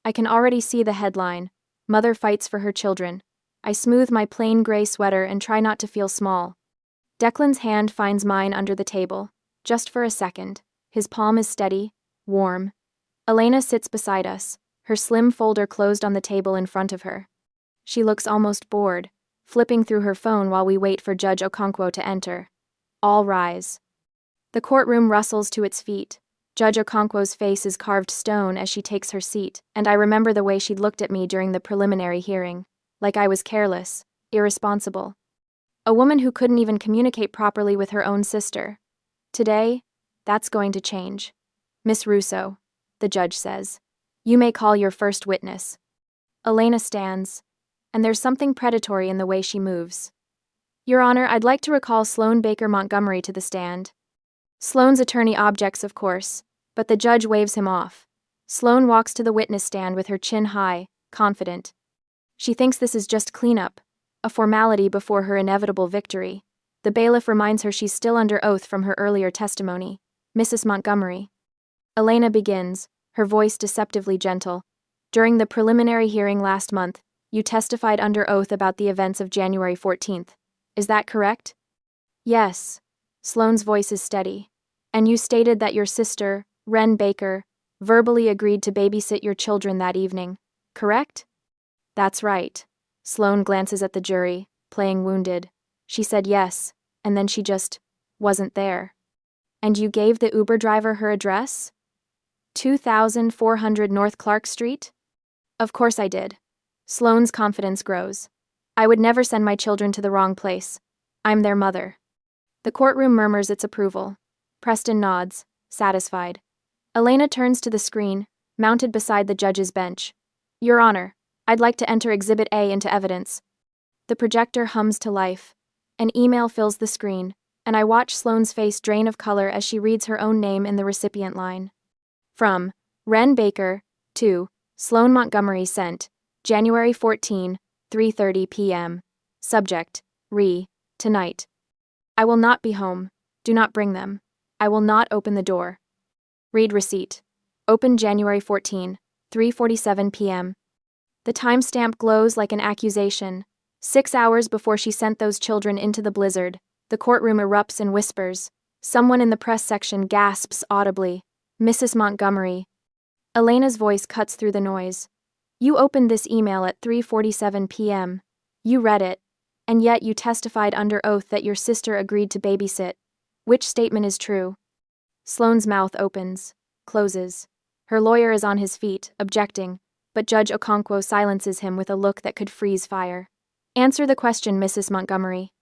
I can already see the headline, Mother Fights for Her Children. I smooth my plain gray sweater and try not to feel small. Declan's hand finds mine under the table, just for a second. His palm is steady, warm. Elena sits beside us, her slim folder closed on the table in front of her. She looks almost bored, flipping through her phone while we wait for Judge Okonkwo to enter. All rise. The courtroom rustles to its feet. Judge Okonkwo's face is carved stone as she takes her seat, and I remember the way she looked at me during the preliminary hearing, like I was careless, irresponsible. A woman who couldn't even communicate properly with her own sister. Today, that's going to change. Miss Russo, the judge says, you may call your first witness. Elena stands, and there's something predatory in the way she moves. Your Honor, I'd like to recall Sloane Baker Montgomery to the stand. Sloane's attorney objects, of course, but the judge waves him off. Sloane walks to the witness stand with her chin high, confident. She thinks this is just cleanup, a formality before her inevitable victory. The bailiff reminds her she's still under oath from her earlier testimony. Mrs. Montgomery. Elena begins, her voice deceptively gentle. During the preliminary hearing last month, you testified under oath about the events of January 14th. Is that correct? Yes. Sloane's voice is steady. And you stated that your sister, Wren Baker, verbally agreed to babysit your children that evening, correct? That's right. Sloane glances at the jury, playing wounded. She said yes, and then she just wasn't there. And you gave the Uber driver her address? 2400 North Clark Street? Of course I did. Sloane's confidence grows. I would never send my children to the wrong place. I'm their mother. The courtroom murmurs its approval. Preston nods, satisfied. Elena turns to the screen, mounted beside the judge's bench. Your Honor, I'd like to enter Exhibit A into evidence. The projector hums to life. An email fills the screen, and I watch Sloane's face drain of color as she reads her own name in the recipient line. From Wren Baker to Sloane Montgomery sent, January 14, 3:30 p.m. Subject, tonight. I will not be home. Do not bring them. I will not open the door. Read receipt. Open January 14, 3:47 p.m. The timestamp glows like an accusation. 6 hours before she sent those children into the blizzard, the courtroom erupts in whispers. Someone in the press section gasps audibly. Mrs. Montgomery. Elena's voice cuts through the noise. You opened this email at 3:47 p.m. You read it, and yet you testified under oath that your sister agreed to babysit. Which statement is true? Sloane's mouth opens, closes. Her lawyer is on his feet, objecting, but Judge Okonkwo silences him with a look that could freeze fire. Answer the question, Mrs. Montgomery.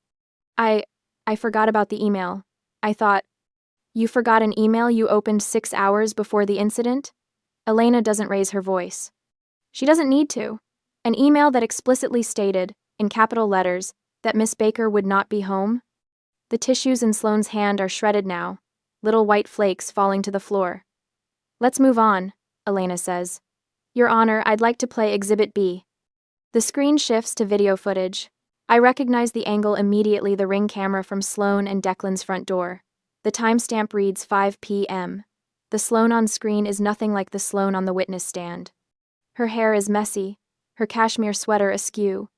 I forgot about the email. I thought. You forgot an email you opened 6 hours before the incident? Elena doesn't raise her voice. She doesn't need to. An email that explicitly stated, in capital letters, that Miss Baker would not be home? The tissues in Sloane's hand are shredded now, little white flakes falling to the floor. Let's move on, Elena says. Your Honor, I'd like to play Exhibit B. The screen shifts to video footage. I recognize the angle immediately, the ring camera from Sloane and Declan's front door. The timestamp reads 5 p.m. The Sloane on screen is nothing like the Sloane on the witness stand. Her hair is messy, her cashmere sweater askew.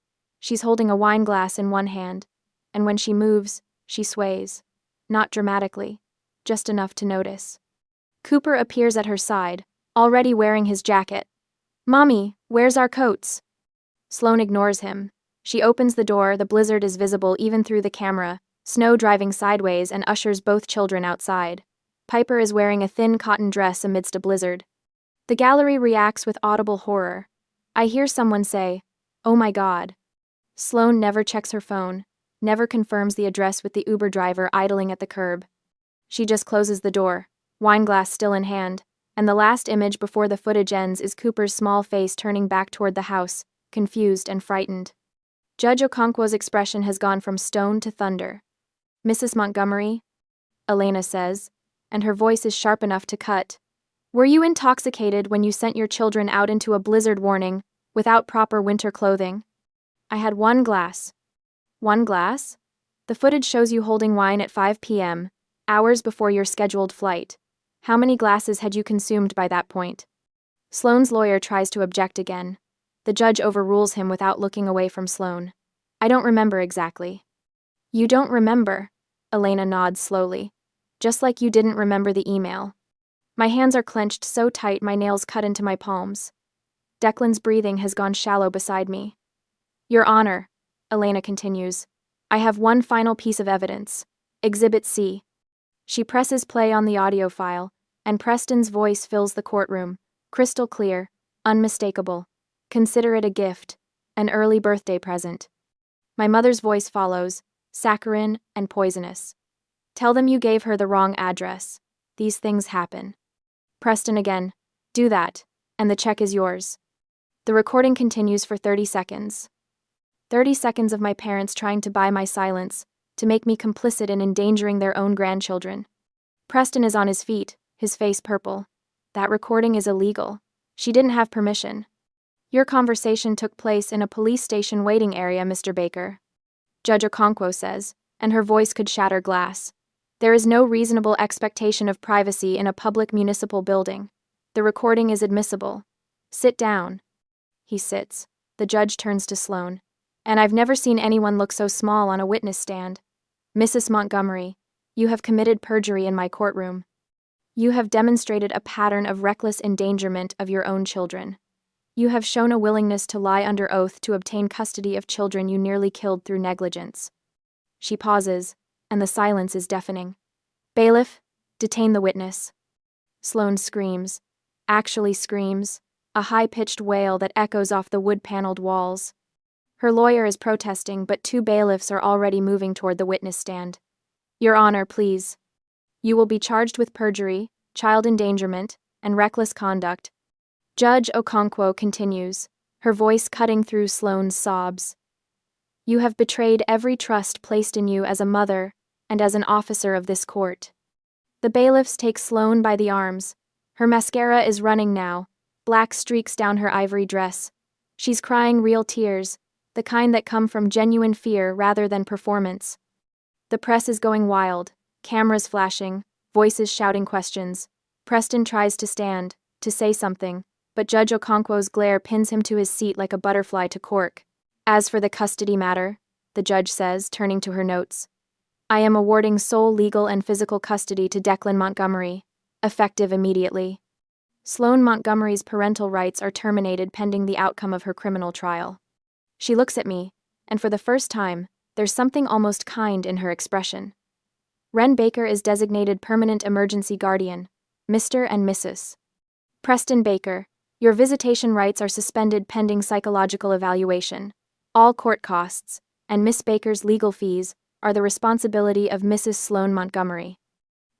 She's holding a wine glass in one hand, and when she moves, she sways. Not dramatically, just enough to notice. Cooper appears at her side, already wearing his jacket. Mommy, where's our coats? Sloane ignores him. She opens the door, the blizzard is visible even through the camera, snow driving sideways and ushers both children outside. Piper is wearing a thin cotton dress amidst a blizzard. The gallery reacts with audible horror. I hear someone say, "Oh my God." Sloane never checks her phone, never confirms the address with the Uber driver idling at the curb. She just closes the door, wineglass still in hand, and the last image before the footage ends is Cooper's small face turning back toward the house, confused and frightened. Judge Okonkwo's expression has gone from stone to thunder. Mrs. Montgomery, Elena says, and her voice is sharp enough to cut. Were you intoxicated when you sent your children out into a blizzard warning, without proper winter clothing? I had one glass. One glass? The footage shows you holding wine at 5 p.m., hours before your scheduled flight. How many glasses had you consumed by that point? Sloane's lawyer tries to object again. The judge overrules him without looking away from Sloane. I don't remember exactly. You don't remember? Elena nods slowly. Just like you didn't remember the email. My hands are clenched so tight my nails cut into my palms. Declan's breathing has gone shallow beside me. Your Honor, Elena continues, I have one final piece of evidence. Exhibit C. She presses play on the audio file, and Preston's voice fills the courtroom, crystal clear, unmistakable. Consider it a gift, an early birthday present. My mother's voice follows, saccharine and poisonous. Tell them you gave her the wrong address. These things happen. Preston again. Do that, and the check is yours. The recording continues for 30 seconds. 30 seconds of my parents trying to buy my silence, to make me complicit in endangering their own grandchildren. Preston is on his feet, his face purple. That recording is illegal. She didn't have permission. Your conversation took place in a police station waiting area, Mr. Baker. Judge Okonkwo says, and her voice could shatter glass. There is no reasonable expectation of privacy in a public municipal building. The recording is admissible. Sit down. He sits. The judge turns to Sloane. And I've never seen anyone look so small on a witness stand. Mrs. Montgomery, you have committed perjury in my courtroom. You have demonstrated a pattern of reckless endangerment of your own children. You have shown a willingness to lie under oath to obtain custody of children you nearly killed through negligence. She pauses, and the silence is deafening. Bailiff, detain the witness. Sloane screams, actually screams, a high-pitched wail that echoes off the wood-paneled walls. Her lawyer is protesting, but 2 bailiffs are already moving toward the witness stand. Your Honor, please. You will be charged with perjury, child endangerment, and reckless conduct. Judge Okonkwo continues, her voice cutting through Sloane's sobs. You have betrayed every trust placed in you as a mother and as an officer of this court. The bailiffs take Sloane by the arms. Her mascara is running now, black streaks down her ivory dress. She's crying real tears, the kind that come from genuine fear rather than performance. The press is going wild, cameras flashing, voices shouting questions. Preston tries to stand, to say something, but Judge Okonkwo's glare pins him to his seat like a butterfly to cork. As for the custody matter, the judge says, turning to her notes, I am awarding sole legal and physical custody to Declan Montgomery, effective immediately. Sloane Montgomery's parental rights are terminated pending the outcome of her criminal trial. She looks at me, and for the first time, there's something almost kind in her expression. Wren Baker is designated permanent emergency guardian, Mr. and Mrs. Preston Baker, your visitation rights are suspended pending psychological evaluation. All court costs, and Miss Baker's legal fees, are the responsibility of Mrs. Sloane Montgomery.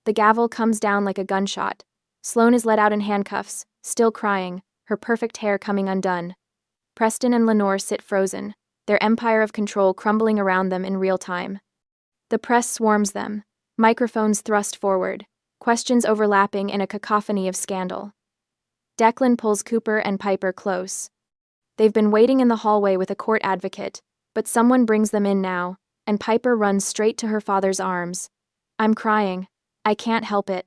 The gavel comes down like a gunshot. Sloane is let out in handcuffs, still crying, her perfect hair coming undone. Preston and Lenore sit frozen, their empire of control crumbling around them in real time. The press swarms them, microphones thrust forward, questions overlapping in a cacophony of scandal. Declan pulls Cooper and Piper close. They've been waiting in the hallway with a court advocate, but someone brings them in now, and Piper runs straight to her father's arms. I'm crying. I can't help it.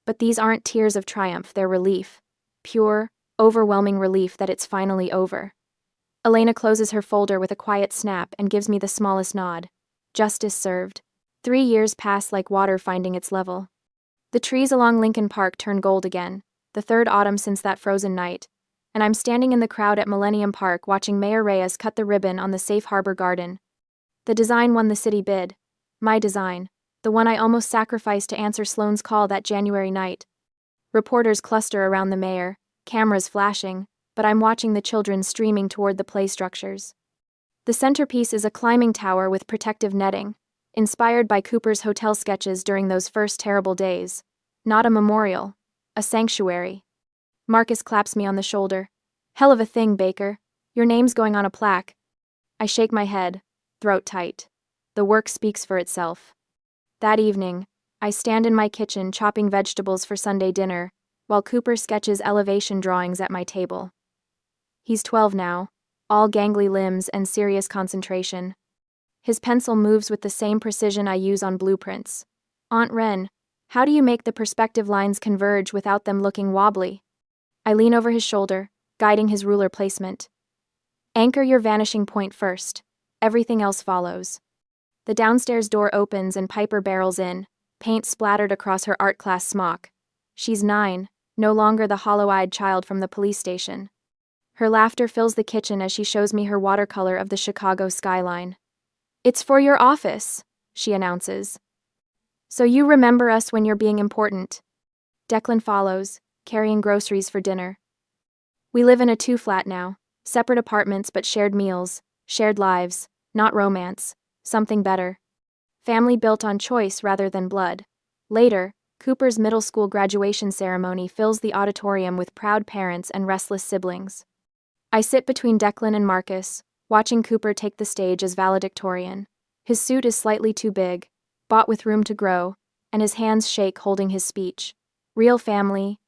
But these aren't tears of triumph, they're relief. Pure, overwhelming relief that it's finally over. Elena closes her folder with a quiet snap and gives me the smallest nod. Justice served. 3 years pass like water finding its level. The trees along Lincoln Park turn gold again, the 3rd autumn since that frozen night, and I'm standing in the crowd at Millennium Park watching Mayor Reyes cut the ribbon on the Safe Harbor Garden. The design won the city bid. My design, the one I almost sacrificed to answer Sloane's call that January night. Reporters cluster around the mayor, cameras flashing, but I'm watching the children streaming toward the play structures. The centerpiece is a climbing tower with protective netting, inspired by Cooper's hotel sketches during those first terrible days. Not a memorial, a sanctuary. Marcus claps me on the shoulder. Hell of a thing, Baker. Your name's going on a plaque. I shake my head, throat tight. The work speaks for itself. That evening, I stand in my kitchen chopping vegetables for Sunday dinner, while Cooper sketches elevation drawings at my table. He's 12 now, all gangly limbs and serious concentration. His pencil moves with the same precision I use on blueprints. Aunt Wren, how do you make the perspective lines converge without them looking wobbly? I lean over his shoulder, guiding his ruler placement. Anchor your vanishing point first. Everything else follows. The downstairs door opens and Piper barrels in, paint splattered across her art class smock. She's 9, no longer the hollow-eyed child from the police station. Her laughter fills the kitchen as she shows me her watercolor of the Chicago skyline. It's for your office, she announces. So you remember us when you're being important. Declan follows, carrying groceries for dinner. We live in a two-flat now, separate apartments but shared meals, shared lives, not romance, something better. Family built on choice rather than blood. Later, Cooper's middle school graduation ceremony fills the auditorium with proud parents and restless siblings. I sit between Declan and Marcus, watching Cooper take the stage as valedictorian. His suit is slightly too big, bought with room to grow, and his hands shake holding his speech. Real family,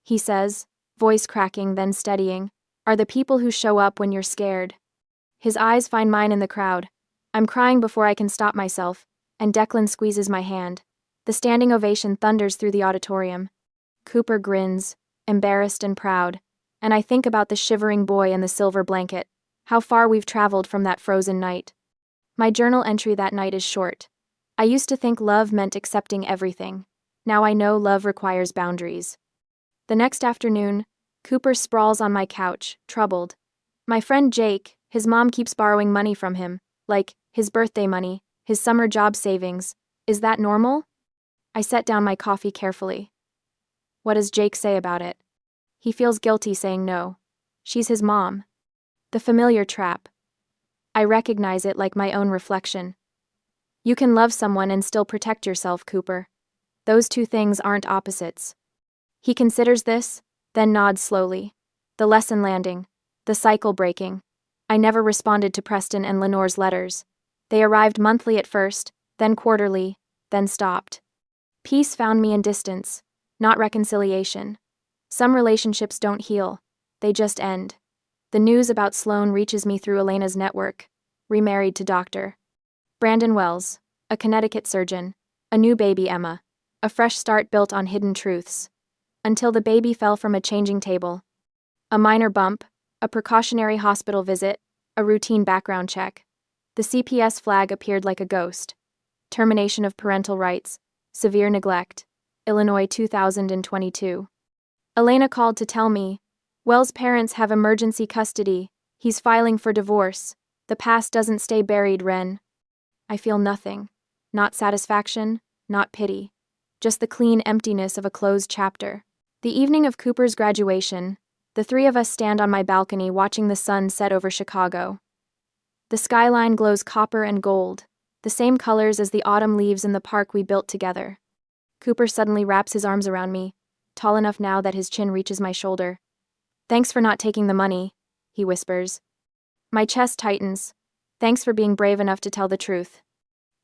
he says, voice cracking then steadying, are the people who show up when you're scared. His eyes find mine in the crowd. I'm crying before I can stop myself, and Declan squeezes my hand. The standing ovation thunders through the auditorium. Cooper grins, embarrassed and proud, and I think about the shivering boy in the silver blanket, how far we've traveled from that frozen night. My journal entry that night is short. I used to think love meant accepting everything. Now I know love requires boundaries. The next afternoon, Cooper sprawls on my couch, troubled. My friend Jake, his mom keeps borrowing money from him, like his birthday money, his summer job savings. Is that normal? I set down my coffee carefully. What does Jake say about it? He feels guilty saying no. She's his mom. The familiar trap. I recognize it like my own reflection. You can love someone and still protect yourself, Cooper. Those two things aren't opposites. He considers this, then nods slowly. The lesson landing. The cycle breaking. I never responded to Preston and Lenore's letters. They arrived monthly at first, then quarterly, then stopped. Peace found me in distance, not reconciliation. Some relationships don't heal, they just end. The news about Sloan reaches me through Elena's network, remarried to Dr. Brandon Wells, a Connecticut surgeon, a new baby Emma, a fresh start built on hidden truths. Until the baby fell from a changing table. A minor bump, a precautionary hospital visit, a routine background check. The CPS flag appeared like a ghost. Termination of parental rights, severe neglect, Illinois 2022. Elena called to tell me, Wells' parents have emergency custody, he's filing for divorce, the past doesn't stay buried, Ren. I feel nothing, not satisfaction, not pity, just the clean emptiness of a closed chapter. The evening of Cooper's graduation, the three of us stand on my balcony watching the sun set over Chicago. The skyline glows copper and gold, the same colors as the autumn leaves in the park we built together. Cooper suddenly wraps his arms around me, tall enough now that his chin reaches my shoulder. Thanks for not taking the money, he whispers. My chest tightens. Thanks for being brave enough to tell the truth.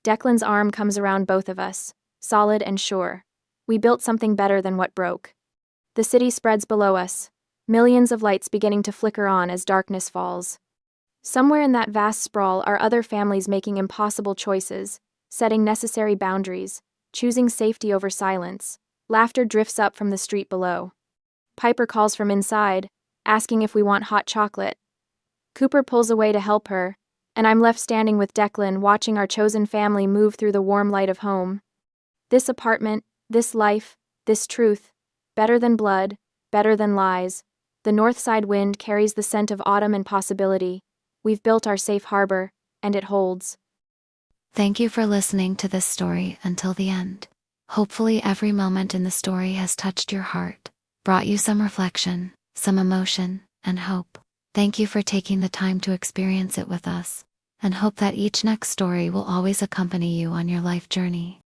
Declan's arm comes around both of us, solid and sure. We built something better than what broke. The city spreads below us, millions of lights beginning to flicker on as darkness falls. Somewhere in that vast sprawl are other families making impossible choices, setting necessary boundaries, choosing safety over silence. Laughter drifts up from the street below. Piper calls from inside, asking if we want hot chocolate. Cooper pulls away to help her, and I'm left standing with Declan watching our chosen family move through the warm light of home. This apartment, this life, this truth, better than blood, better than lies. The north side wind carries the scent of autumn and possibility. We've built our safe harbor, and it holds. Thank you for listening to this story until the end. Hopefully every moment in the story has touched your heart, brought you some reflection, some emotion, and hope. Thank you for taking the time to experience it with us, and hope that each next story will always accompany you on your life journey.